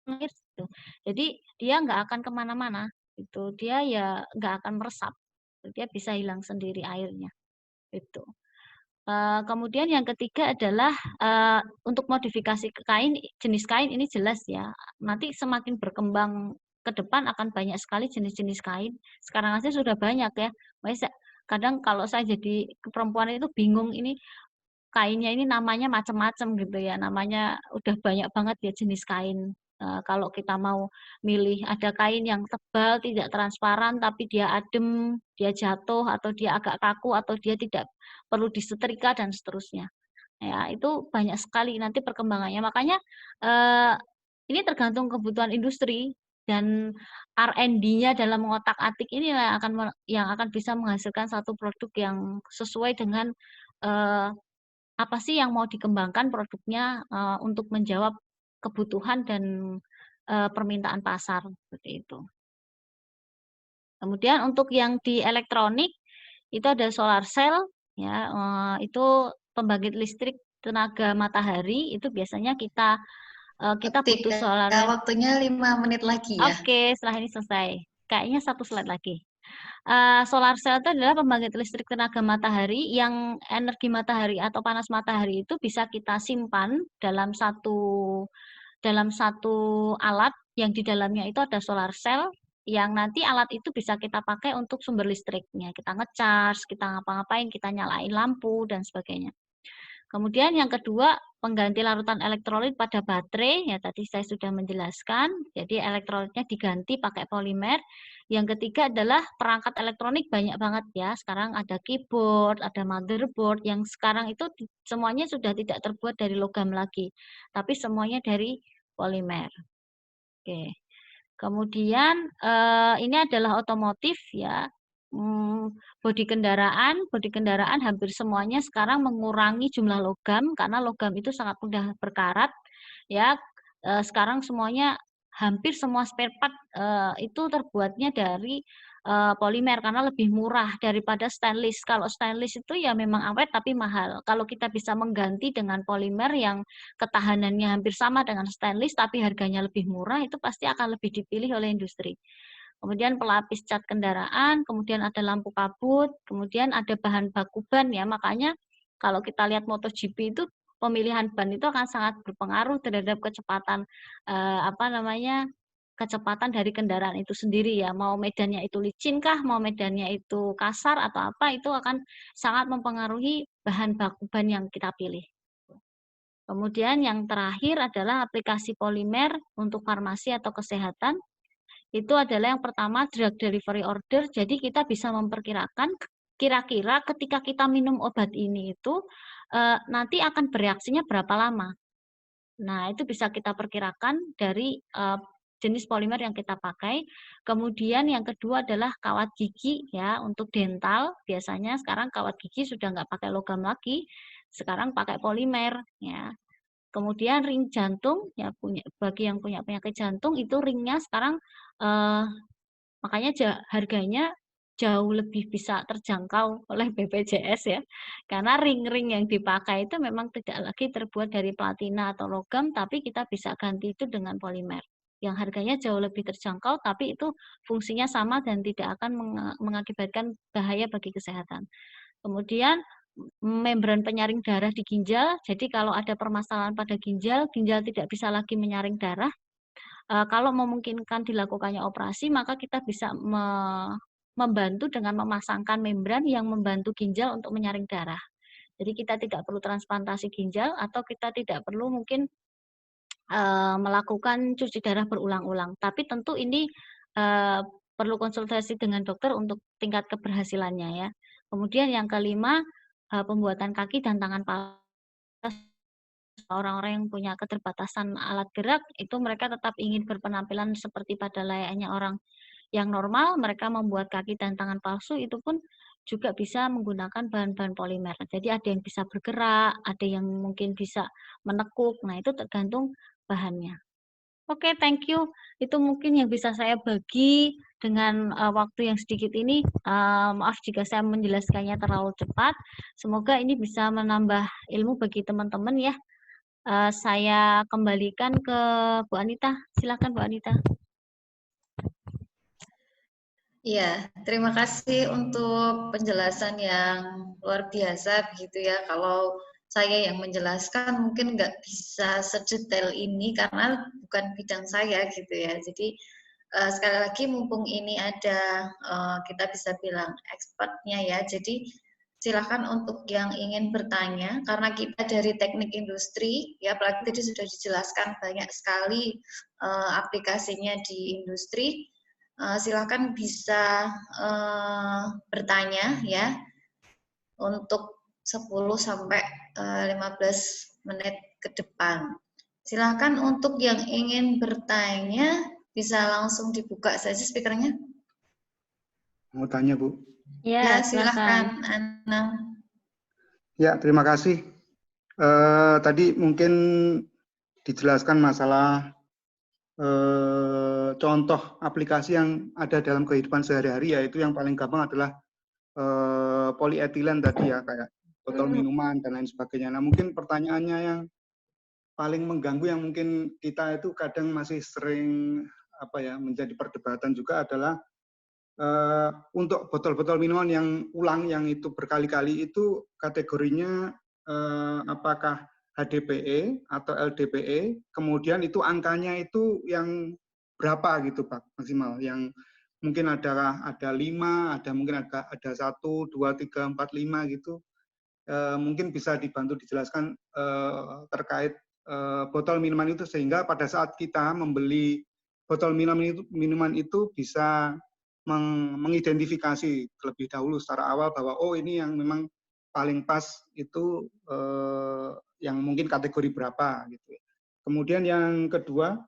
air gitu. Jadi dia nggak akan kemana-mana itu, dia ya nggak akan meresap, dia bisa hilang sendiri airnya itu. Kemudian yang ketiga adalah untuk modifikasi ke kain, jenis kain ini jelas ya. Nanti semakin berkembang ke depan akan banyak sekali jenis-jenis kain. Sekarang aja sudah banyak ya. Makanya kadang kalau saya jadi perempuan itu bingung ini kainnya ini namanya macam-macam gitu ya. Namanya udah banyak banget ya jenis kain. Kalau kita mau milih ada kain yang tebal, tidak transparan, tapi dia adem, dia jatuh, atau dia agak kaku, atau dia tidak perlu disetrika, dan seterusnya. Ya, itu banyak sekali nanti perkembangannya. Makanya ini tergantung kebutuhan industri, dan R&D-nya dalam mengotak-atik ini yang akan bisa menghasilkan satu produk yang sesuai dengan apa sih yang mau dikembangkan produknya untuk menjawab kebutuhan dan permintaan pasar seperti itu. Kemudian untuk yang di elektronik itu ada solar cell ya, itu pembangkit listrik tenaga matahari. Itu biasanya kita butuh solar. Waktunya 5 menit lagi ya. Oke, setelah ini selesai. Kayaknya satu slide lagi. Solar cell itu adalah pembangkit listrik tenaga matahari yang energi matahari atau panas matahari itu bisa kita simpan dalam satu alat yang di dalamnya itu ada solar cell, yang nanti alat itu bisa kita pakai untuk sumber listriknya. Kita ngecas, kita ngapa-ngapain, kita nyalain lampu dan sebagainya. Kemudian yang kedua, pengganti larutan elektrolit pada baterai, ya tadi saya sudah menjelaskan, jadi elektrolitnya diganti pakai polimer. Yang ketiga adalah perangkat elektronik banyak banget ya, sekarang ada keyboard, ada motherboard, yang sekarang itu semuanya sudah tidak terbuat dari logam lagi, tapi semuanya dari polimer. Oke. Kemudian ini adalah otomotif ya. Bodi kendaraan hampir semuanya sekarang mengurangi jumlah logam karena logam itu sangat mudah berkarat ya. Sekarang semuanya hampir semua spare part itu terbuatnya dari polimer karena lebih murah daripada stainless. Kalau stainless itu ya memang awet tapi mahal. Kalau kita bisa mengganti dengan polimer yang ketahanannya hampir sama dengan stainless tapi harganya lebih murah, itu pasti akan lebih dipilih oleh industri. Kemudian pelapis cat kendaraan, kemudian ada lampu kabut, kemudian ada bahan baku ban ya. Makanya kalau kita lihat MotoGP itu pemilihan ban itu akan sangat berpengaruh terhadap kecepatan kecepatan dari kendaraan itu sendiri ya. Mau medannya itu licin kah, mau medannya itu kasar atau apa, itu akan sangat mempengaruhi bahan baku ban yang kita pilih. Kemudian yang terakhir adalah aplikasi polimer untuk farmasi atau kesehatan. Itu adalah yang pertama drug delivery order. Jadi kita bisa memperkirakan kira-kira ketika kita minum obat ini itu nanti akan bereaksinya berapa lama. Nah, itu bisa kita perkirakan dari jenis polimer yang kita pakai. Kemudian yang kedua adalah kawat gigi ya, untuk dental. Biasanya sekarang kawat gigi sudah nggak pakai logam lagi, sekarang pakai polimer ya. Kemudian ring jantung ya, bagi yang punya penyakit jantung itu ringnya sekarang makanya harganya jauh lebih bisa terjangkau oleh BPJS ya. Karena ring-ring yang dipakai itu memang tidak lagi terbuat dari platina atau logam, tapi kita bisa ganti itu dengan polimer. Yang harganya jauh lebih terjangkau, tapi itu fungsinya sama dan tidak akan mengakibatkan bahaya bagi kesehatan. Kemudian membran penyaring darah di ginjal, jadi kalau ada permasalahan pada ginjal, ginjal tidak bisa lagi menyaring darah, kalau memungkinkan dilakukannya operasi, maka kita bisa membantu dengan memasangkan membran yang membantu ginjal untuk menyaring darah. Jadi kita tidak perlu transplantasi ginjal atau kita tidak perlu mungkin melakukan cuci darah berulang-ulang. Tapi tentu ini perlu konsultasi dengan dokter untuk tingkat keberhasilannya ya. Kemudian yang kelima, pembuatan kaki dan tangan palsu. Orang-orang yang punya keterbatasan alat gerak itu mereka tetap ingin berpenampilan seperti pada layaknya orang yang normal, mereka membuat kaki dan tangan palsu itu pun juga bisa menggunakan bahan-bahan polimer. Jadi ada yang bisa bergerak, ada yang mungkin bisa menekuk. Nah, itu tergantung bahannya. Oke, thank you. Itu mungkin yang bisa saya bagi dengan waktu yang sedikit ini. Maaf jika saya menjelaskannya terlalu cepat. Semoga ini bisa menambah ilmu bagi teman-teman ya. Saya kembalikan ke Bu Anita. Silakan Bu Anita. Iya, terima kasih untuk penjelasan yang luar biasa begitu ya. Kalau saya yang menjelaskan mungkin nggak bisa sedetail ini karena bukan bidang saya gitu ya. Jadi sekali lagi mumpung ini ada kita bisa bilang expertnya ya. Jadi silakan untuk yang ingin bertanya karena kita dari teknik industri ya, apalagi tadi sudah dijelaskan banyak sekali aplikasinya di industri. Silakan bisa bertanya ya untuk 10 sampai 15 menit ke depan. Silakan untuk yang ingin bertanya bisa langsung dibuka saja speakernya. Mau tanya, Bu? Ya, silakan. silakan, Anang. Ya, terima kasih. Tadi mungkin dijelaskan masalah contoh aplikasi yang ada dalam kehidupan sehari-hari, yaitu yang paling gampang adalah polietilen tadi ya, kayak botol minuman dan lain sebagainya. Nah, mungkin pertanyaannya yang paling mengganggu yang mungkin kita itu kadang masih sering menjadi perdebatan juga adalah untuk botol-botol minuman yang ulang yang itu berkali-kali itu kategorinya apakah HDPE atau LDPE, kemudian itu angkanya itu yang berapa gitu Pak maksimal, yang mungkin ada 5, ada mungkin ada 1, 2, 3, 4, 5 gitu. Mungkin bisa dibantu dijelaskan terkait botol minuman itu sehingga pada saat kita membeli botol minuman itu bisa mengidentifikasi terlebih dahulu secara awal bahwa oh ini yang memang paling pas itu yang mungkin kategori berapa gitu. Kemudian yang kedua,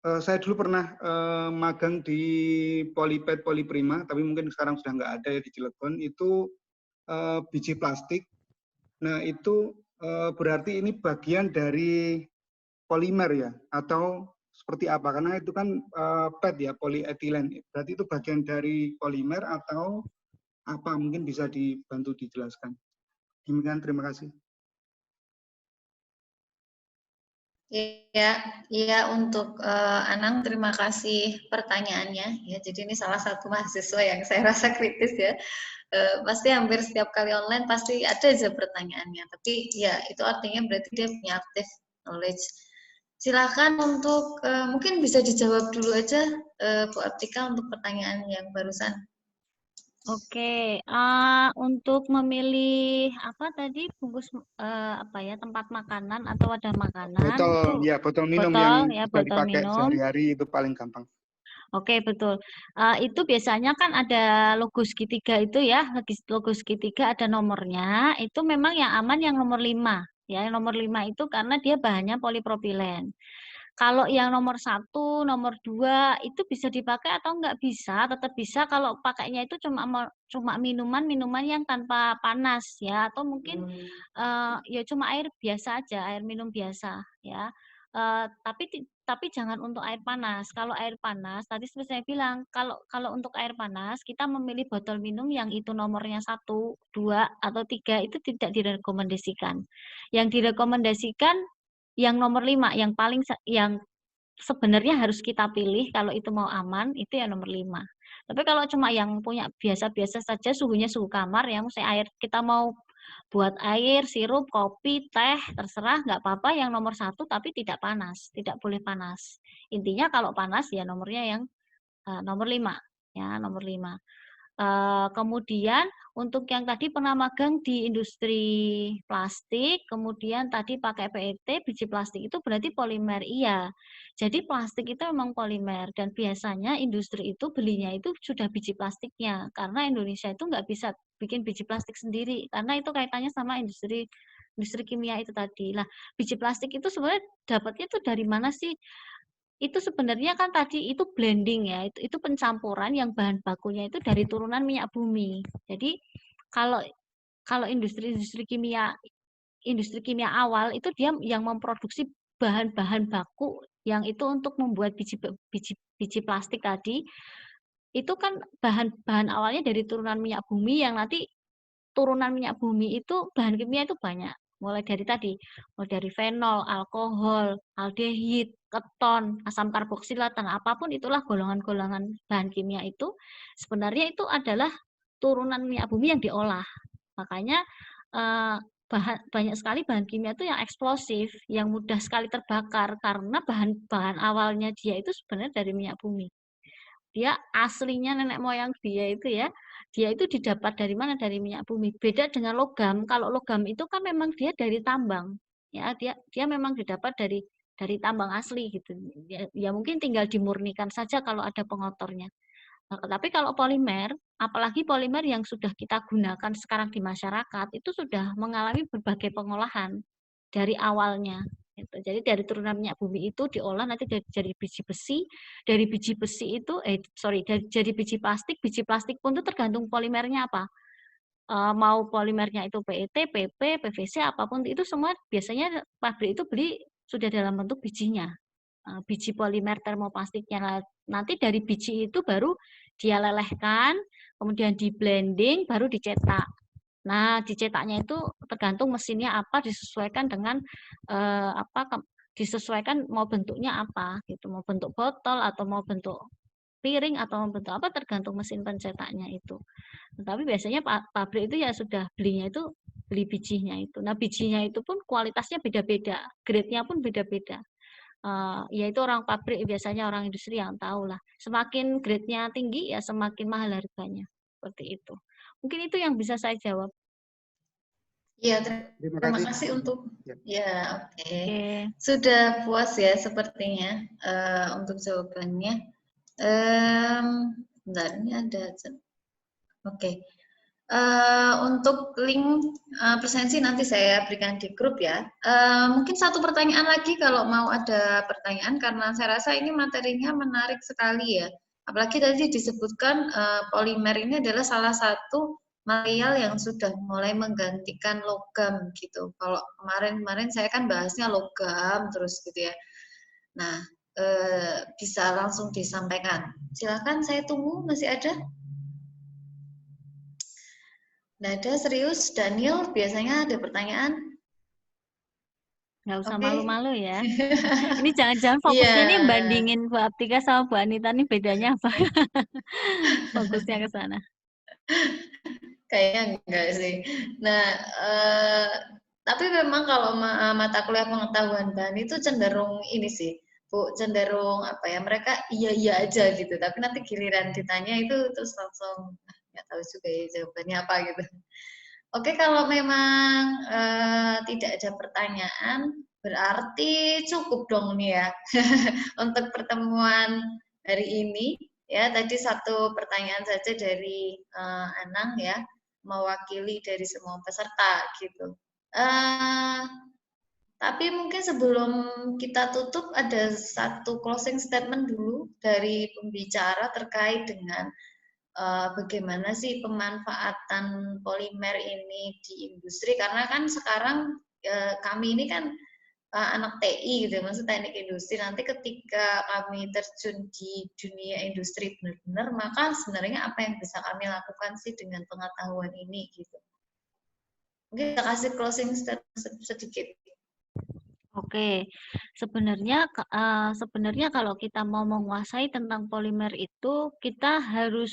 saya dulu pernah magang di Polypet Polyprima, tapi mungkin sekarang sudah nggak ada ya di Cilegon. Itu biji plastik. Nah itu berarti ini bagian dari polimer ya, atau seperti apa? Karena itu kan PET ya, polietilen. Berarti itu bagian dari polimer atau apa? Mungkin bisa dibantu dijelaskan. Demikian, terima kasih. Ya, untuk Anang, terima kasih pertanyaannya. Ya, jadi ini salah satu mahasiswa yang saya rasa kritis ya. Pasti hampir setiap kali online pasti ada aja pertanyaannya. Tapi ya itu artinya berarti dia punya active knowledge. Silakan untuk mungkin bisa dijawab dulu aja Bu Aptika untuk pertanyaan yang barusan. Oke, untuk memilih apa tadi bungkus apa ya, tempat makanan atau wadah makanan itu Botol minum yang bisa botol dipakai minum. sehari-hari itu paling gampang. Oke, betul. Itu biasanya kan ada logo segitiga itu ya, logo segitiga ada nomornya. Itu memang yang aman yang nomor 5. Ya, yang nomor 5 itu karena dia bahannya polipropilen. Kalau yang nomor 1, nomor 2 itu bisa dipakai atau enggak bisa, tetap bisa kalau pakainya itu cuma minuman yang tanpa panas ya, atau mungkin ya cuma air biasa aja, air minum biasa ya. Tapi jangan untuk air panas. Kalau air panas, tadi seperti saya bilang, kalau untuk air panas kita memilih botol minum yang itu nomornya 1, 2 atau 3 itu tidak direkomendasikan. Yang direkomendasikan yang nomor 5, yang sebenarnya harus kita pilih kalau itu mau aman, itu yang nomor 5. Tapi kalau cuma yang punya biasa-biasa saja, suhunya suhu kamar, yang misalnya air, kita mau buat air, sirup, kopi, teh, terserah, nggak apa-apa yang nomor 1 tapi tidak panas, tidak boleh panas. Intinya kalau panas ya nomornya yang nomor 5. Ya, nomor 5. Kemudian untuk yang tadi pernah magang di industri plastik, kemudian tadi pakai PET, biji plastik itu berarti polimer, iya. Jadi plastik itu memang polimer dan biasanya industri itu belinya itu sudah biji plastiknya karena Indonesia itu nggak bisa bikin biji plastik sendiri karena itu kaitannya sama industri kimia itu tadi. Lah, biji plastik itu sebenarnya dapatnya itu dari mana sih? Itu sebenarnya kan tadi itu blending ya, itu pencampuran yang bahan bakunya itu dari turunan minyak bumi. Jadi kalau industri kimia awal itu dia yang memproduksi bahan-bahan baku yang itu untuk membuat biji plastik tadi, itu kan bahan awalnya dari turunan minyak bumi yang nanti turunan minyak bumi itu bahan kimia itu banyak. Mulai dari fenol, alkohol, aldehid, keton, asam karboksilat, dan apapun itulah golongan-golongan bahan kimia itu sebenarnya itu adalah turunan minyak bumi yang diolah. Makanya banyak sekali bahan kimia itu yang eksplosif, yang mudah sekali terbakar karena bahan awalnya dia itu sebenarnya dari minyak bumi. Dia aslinya nenek moyang dia itu didapat dari mana? Dari minyak bumi. Beda dengan logam. Kalau logam itu kan memang dia dari tambang. Ya, dia memang didapat dari tambang asli gitu. Ya mungkin tinggal dimurnikan saja kalau ada pengotornya. Nah, tapi kalau polimer, apalagi polimer yang sudah kita gunakan sekarang di masyarakat, itu sudah mengalami berbagai pengolahan dari awalnya. Gitu. Jadi dari turunan minyak bumi itu diolah nanti jadi biji besi, dari biji besi itu, dari biji plastik pun itu tergantung polimernya apa. Mau polimernya itu PET, PP, PVC, apapun itu semua biasanya pabrik itu beli sudah dalam bentuk bijinya. Biji polimer termoplastiknya. Nanti dari biji itu baru dia lelehkan, kemudian di blending, baru dicetak. Nah, dicetaknya itu tergantung mesinnya apa, disesuaikan dengan disesuaikan mau bentuknya apa, gitu. Mau bentuk botol atau mau bentuk piring atau mau bentuk apa tergantung mesin pencetaknya itu. Tapi biasanya pabrik itu ya sudah belinya itu beli bijinya itu. Nah, bijinya itu pun kualitasnya beda-beda, grade-nya pun beda-beda. Yaitu orang pabrik biasanya orang industri yang tahu lah. Semakin grade-nya tinggi ya semakin mahal harganya. Seperti itu. Mungkin itu yang bisa saya jawab. Iya, terima kasih untuk oke. Sudah puas ya sepertinya untuk jawabannya. Bentar, ini ada. Oke. Untuk link presensi nanti saya berikan di grup ya. Mungkin satu pertanyaan lagi kalau mau ada pertanyaan karena saya rasa ini materinya menarik sekali ya. Apalagi tadi disebutkan polimer ini adalah salah satu material yang sudah mulai menggantikan logam gitu. Kalau kemarin saya kan bahasnya logam terus gitu ya. Nah, bisa langsung disampaikan. Silakan, saya tunggu. Masih ada? Nggak ada, serius. Daniel, biasanya ada pertanyaan? Nggak usah Oke. malu-malu ya. Ini jangan-jangan Iya. fokusnya ini bandingin Bu Aptika sama Bu Anita ini bedanya apa? Fokusnya ke sana. Kayaknya enggak sih. Nah, tapi memang kalau mata kuliah pengetahuan bahan itu cenderung ini sih, Bu, cenderung apa ya, mereka iya aja gitu. Tapi nanti giliran ditanya itu terus langsung nggak tahu juga ya jawabannya apa gitu. Oke, kalau memang tidak ada pertanyaan, berarti cukup dong nih ya untuk pertemuan hari ini. Ya, tadi satu pertanyaan saja dari Anang ya, mewakili dari semua peserta gitu. Tapi mungkin sebelum kita tutup ada satu closing statement dulu dari pembicara terkait dengan bagaimana sih pemanfaatan polimer ini di industri, karena kan sekarang kami ini kan anak TI gitu, maksud teknik industri. Nanti ketika kami terjun di dunia industri benar-benar, maka sebenarnya apa yang bisa kami lakukan sih dengan pengetahuan ini gitu. Mungkin kita kasih closing statement sedikit. Oke, sebenarnya kalau kita mau menguasai tentang polimer itu, kita harus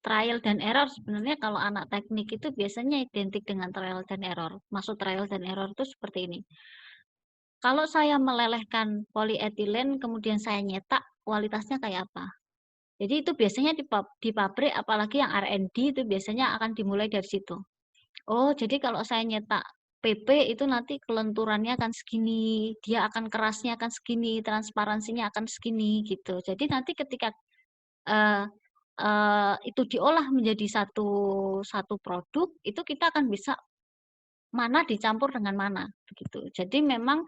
trial dan error. Sebenarnya kalau anak teknik itu biasanya identik dengan trial dan error. Maksud trial dan error itu seperti ini. Kalau saya melelehkan polietilen, kemudian saya nyetak, kualitasnya kayak apa? Jadi itu biasanya di pabrik, apalagi yang R&D itu biasanya akan dimulai dari situ. Oh, jadi kalau saya nyetak PP itu nanti kelenturannya akan segini, dia akan kerasnya akan segini, transparansinya akan segini gitu. Jadi nanti ketika itu diolah menjadi satu produk, itu kita akan bisa mana dicampur dengan mana begitu. Jadi memang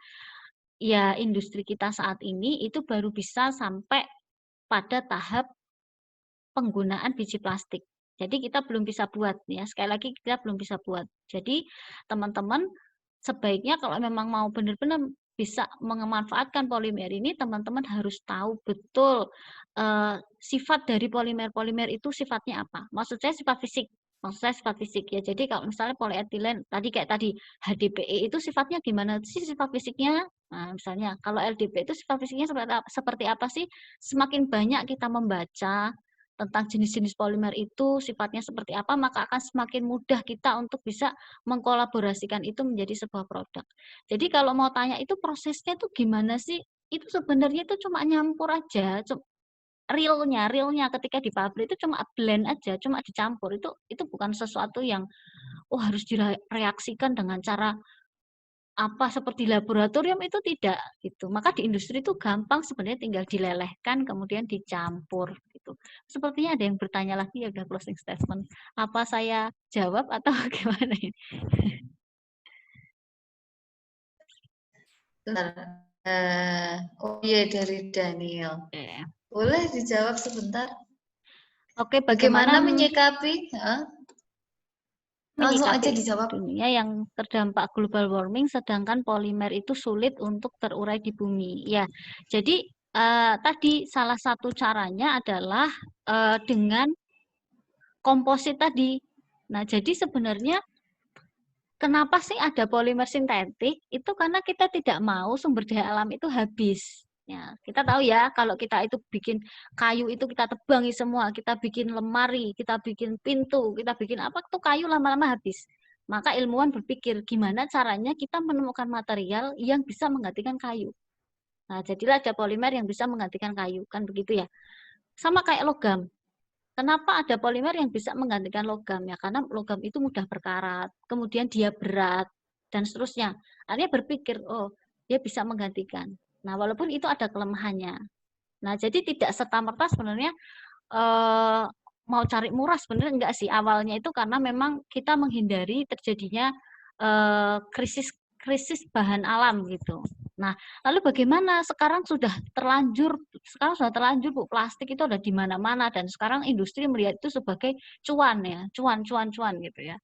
ya industri kita saat ini itu baru bisa sampai pada tahap penggunaan biji plastik. Jadi kita belum bisa buat ya, sekali lagi kita belum bisa buat. Jadi teman-teman sebaiknya kalau memang mau benar-benar bisa memanfaatkan polimer ini, teman-teman harus tahu betul sifat dari polimer-polimer itu sifatnya apa. Maksud saya sifat fisik. Maksud saya sifat fisik ya. Jadi kalau misalnya polietilen kayak tadi HDPE itu sifatnya gimana sih sifat fisiknya? Nah, misalnya kalau LDPE itu sifat fisiknya seperti apa sih? Semakin banyak kita membaca tentang jenis-jenis polimer itu sifatnya seperti apa, maka akan semakin mudah kita untuk bisa mengkolaborasikan itu menjadi sebuah produk. Jadi kalau mau tanya itu prosesnya itu gimana sih? Itu sebenarnya itu cuma nyampur aja, realnya ketika di pabrik itu cuma blend aja, cuma dicampur. Itu bukan sesuatu yang harus direaksikan dengan cara apa seperti laboratorium, itu tidak gitu. Maka di industri itu gampang sebenarnya, tinggal dilelehkan kemudian dicampur gitu. Sepertinya ada yang bertanya lagi ya, udah closing statement. Apa saya jawab atau gimana ini? Oh iya, dari Daniel. Oke. Boleh dijawab sebentar? Oke, Bagaimana menyikapi? Langsung aja menyikapi dijawab. dunia yang terdampak global warming, sedangkan polimer itu sulit untuk terurai di bumi. Ya, jadi tadi salah satu caranya adalah dengan komposit tadi. Nah, jadi sebenarnya kenapa sih ada polimer sintetik? Itu karena kita tidak mau sumber daya alam itu habis. Ya, kita tahu ya, kalau kita itu bikin kayu itu kita tebangi semua, kita bikin lemari, kita bikin pintu, kita bikin apa, tuh kayu lama-lama habis. Maka ilmuwan berpikir gimana caranya kita menemukan material yang bisa menggantikan kayu. Nah, jadilah ada polimer yang bisa menggantikan kayu, kan begitu ya. Sama kayak logam. Kenapa ada polimer yang bisa menggantikan logam? Ya karena logam itu mudah berkarat, kemudian dia berat, dan seterusnya. Artinya berpikir, oh dia bisa menggantikan. Nah, walaupun itu ada kelemahannya. Nah, jadi tidak serta-merta sebenarnya mau cari murah, sebenarnya enggak sih. Awalnya itu karena memang kita menghindari terjadinya krisis bahan alam gitu. Nah, lalu bagaimana sekarang sudah terlanjur Bu, plastik itu ada di mana-mana dan sekarang industri melihat itu sebagai cuan ya, cuan gitu ya.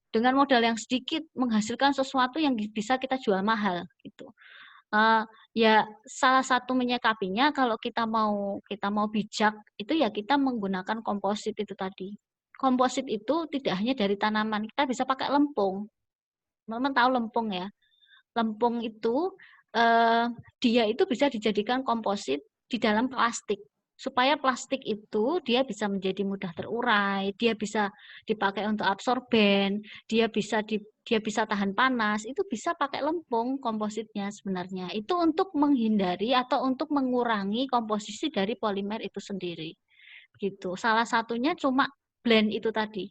Dengan modal yang sedikit menghasilkan sesuatu yang bisa kita jual mahal gitu. Ya salah satu menyikapinya kalau kita mau bijak itu ya kita menggunakan komposit itu tadi. Komposit itu tidak hanya dari tanaman, kita bisa pakai lempung. Teman-teman tahu lempung ya? Lempung itu dia itu bisa dijadikan komposit di dalam plastik supaya plastik itu dia bisa menjadi mudah terurai, dia bisa dipakai untuk absorben, dia bisa tahan panas, itu bisa pakai lempung kompositnya sebenarnya. Itu untuk menghindari atau untuk mengurangi komposisi dari polimer itu sendiri. Gitu. Salah satunya cuma blend itu tadi.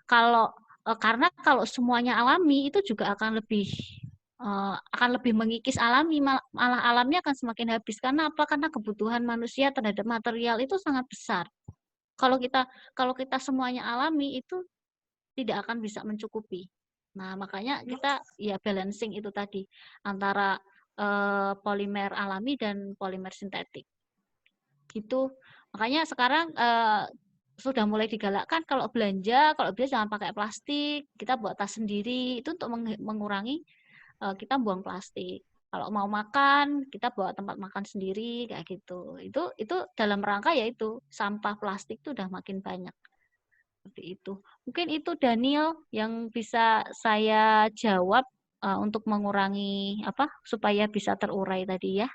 Karena kalau semuanya alami itu juga akan lebih mengikis alami, malah alamnya akan semakin habis. Karena apa? Karena kebutuhan manusia terhadap material itu sangat besar. Kalau kita semuanya alami itu tidak akan bisa mencukupi. Nah, makanya kita ya balancing itu tadi antara polimer alami dan polimer sintetik. Gitu. Makanya sekarang sudah mulai digalakkan kalau belanja jangan pakai plastik, kita buat tas sendiri, itu untuk mengurangi kita buang plastik. Kalau mau makan, kita bawa tempat makan sendiri kayak gitu. Itu dalam rangka yaitu sampah plastik itu udah makin banyak. Seperti itu. Mungkin itu Daniel yang bisa saya jawab untuk mengurangi supaya bisa terurai tadi ya.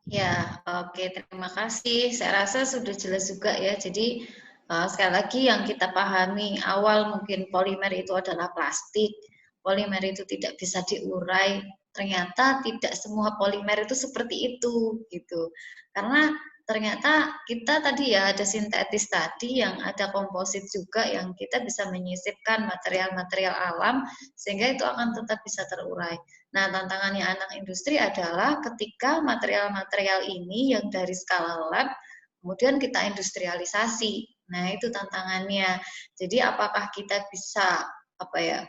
Ya, oke, terima kasih. Saya rasa sudah jelas juga ya. Jadi sekali lagi yang kita pahami awal mungkin polimer itu adalah plastik. Polimer itu tidak bisa diurai. Ternyata tidak semua polimer itu seperti itu, gitu. Karena ternyata kita tadi ya ada sintetis tadi, yang ada komposit juga yang kita bisa menyisipkan material-material alam sehingga itu akan tetap bisa terurai. Nah, tantangannya anak industri adalah ketika material-material ini yang dari skala lab, kemudian kita industrialisasi. Nah, itu tantangannya. Jadi, apakah kita bisa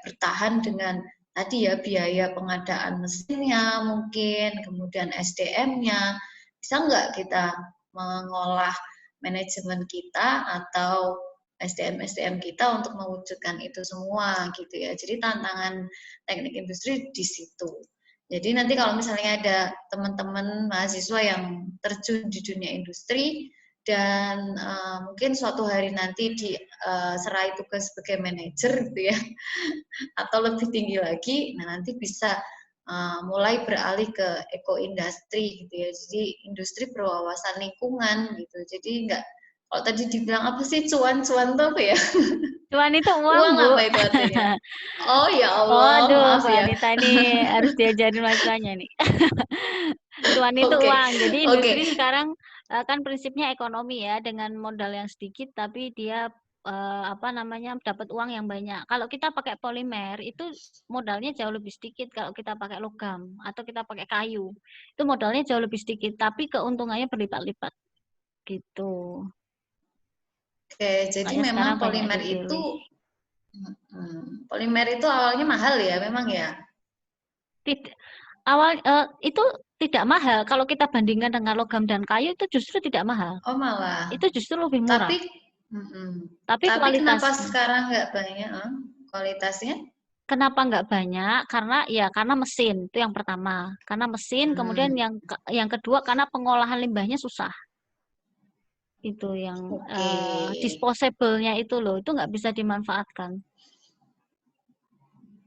bertahan dengan tadi ya biaya pengadaan mesinnya mungkin, kemudian SDM-nya, bisa nggak kita mengolah manajemen kita atau SDM kita untuk mewujudkan itu semua gitu ya. Jadi tantangan teknik industri di situ. Jadi nanti kalau misalnya ada teman-teman mahasiswa yang terjun di dunia industri dan mungkin suatu hari nanti diserai tugas sebagai manajer gitu ya, atau lebih tinggi lagi, nah nanti bisa mulai beralih ke eko-industri gitu ya. Jadi industri berwawasan lingkungan gitu. Jadi enggak, kalau tadi dibilang apa sih cuan-cuan tuh apa ya? Cuan itu uang, Uang Bu. apa itu artinya? Oh ya Oh, Allah, aduh, maaf Bu ya. Anita ini harus diajarin mahasiswanya nih. Cuan itu Oke, uang. Jadi oke. industri sekarang kan prinsipnya ekonomi ya, dengan modal yang sedikit tapi dia dapat uang yang banyak. Kalau kita pakai polimer itu modalnya jauh lebih sedikit kalau kita pakai logam atau kita pakai kayu. Itu modalnya jauh lebih sedikit tapi keuntungannya berlipat-lipat gitu. Oke, jadi Makanya sekarang memang banyak polimer itu dipilih. polimer itu awalnya mahal ya, memang ya. Itu tidak mahal. Kalau kita bandingkan dengan logam dan kayu itu justru tidak mahal. Oh malah. Itu justru lebih murah. Tapi Tapi kenapa kualitasnya. sekarang nggak banyak kualitasnya? Kenapa nggak banyak? Karena mesin itu yang pertama. Karena mesin, kemudian yang kedua karena pengolahan limbahnya susah. Itu yang Oke. disposable-nya itu loh, itu nggak bisa dimanfaatkan.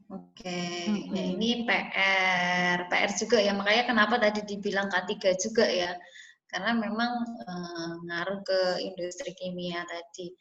Oke, nah ini PR juga ya, makanya kenapa tadi dibilang K3 juga ya, karena memang ngaruh ke industri kimia tadi.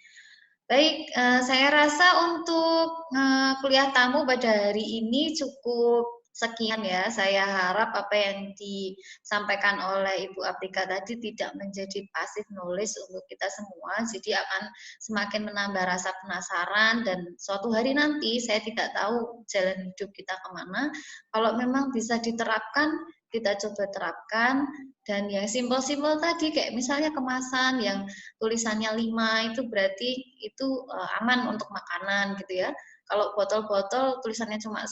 Baik, saya rasa untuk kuliah tamu pada hari ini cukup sekian ya. Saya harap apa yang disampaikan oleh Ibu Aptika tadi tidak menjadi passive knowledge untuk kita semua, jadi akan semakin menambah rasa penasaran dan suatu hari nanti saya tidak tahu jalan hidup kita kemana. Kalau memang bisa diterapkan, kita coba terapkan. Dan yang simpel-simpel tadi kayak misalnya kemasan yang tulisannya 5 itu berarti itu aman untuk makanan gitu ya. Kalau botol-botol tulisannya cuma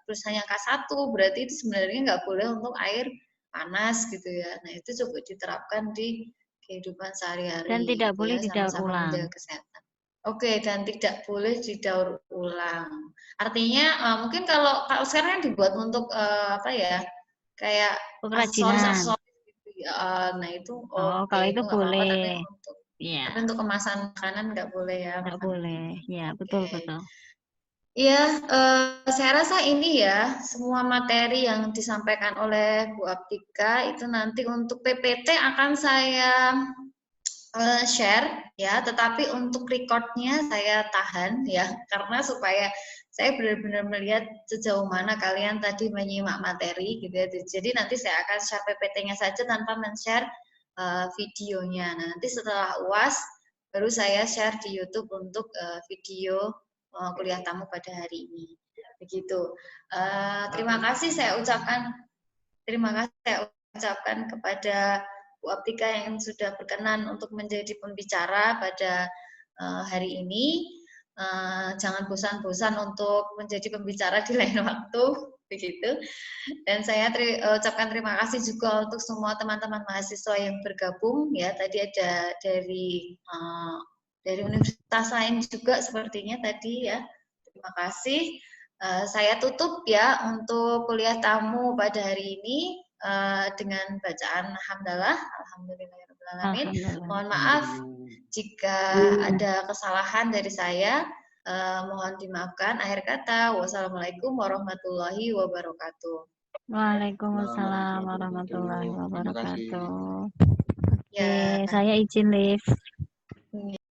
tulisannya K1 berarti itu sebenarnya nggak boleh untuk air panas gitu ya. Nah itu coba diterapkan di kehidupan sehari-hari Dan tidak gitu boleh ya, didaur sama-sama ulang. menjaga kesehatan. Oke, dan tidak boleh didaur ulang. Artinya mungkin kalau sekarang kan dibuat untuk apa ya, kayak Pengrajinan. aksesoris gitu ya. Nah itu Oh, oke, kalau itu itu nggak apa-apa. boleh. Iya, Tapi untuk kemasan makanan nggak boleh ya. nggak Makanan. boleh. Ya, Oke. betul. Iya, saya rasa ini ya, semua materi yang disampaikan oleh Bu Aptika itu nanti untuk PPT akan saya share ya, tetapi untuk recordnya saya tahan ya, karena supaya saya benar-benar melihat sejauh mana kalian tadi menyimak materi gitu ya. Jadi nanti saya akan share PPT-nya saja tanpa men-share videonya. Nah, nanti setelah UAS baru saya share di YouTube untuk video kuliah tamu pada hari ini. Begitu. Terima kasih saya ucapkan kepada Bu Aptika yang sudah berkenan untuk menjadi pembicara pada hari ini. Jangan bosan-bosan untuk menjadi pembicara di lain waktu, begitu. Dan saya ucapkan terima kasih juga untuk semua teman-teman mahasiswa yang bergabung ya. Tadi ada dari universitas lain juga sepertinya tadi ya. Terima kasih. Saya tutup ya untuk kuliah tamu pada hari ini dengan bacaan hamdalah, alhamdulillahirobbilalamin. Mohon maaf jika ada kesalahan dari saya, mohon dimaafkan. Akhir kata, wassalamualaikum warahmatullahi wabarakatuh. Waalaikumsalam warahmatullahi wabarakatuh. Ya. Oke, saya izin live.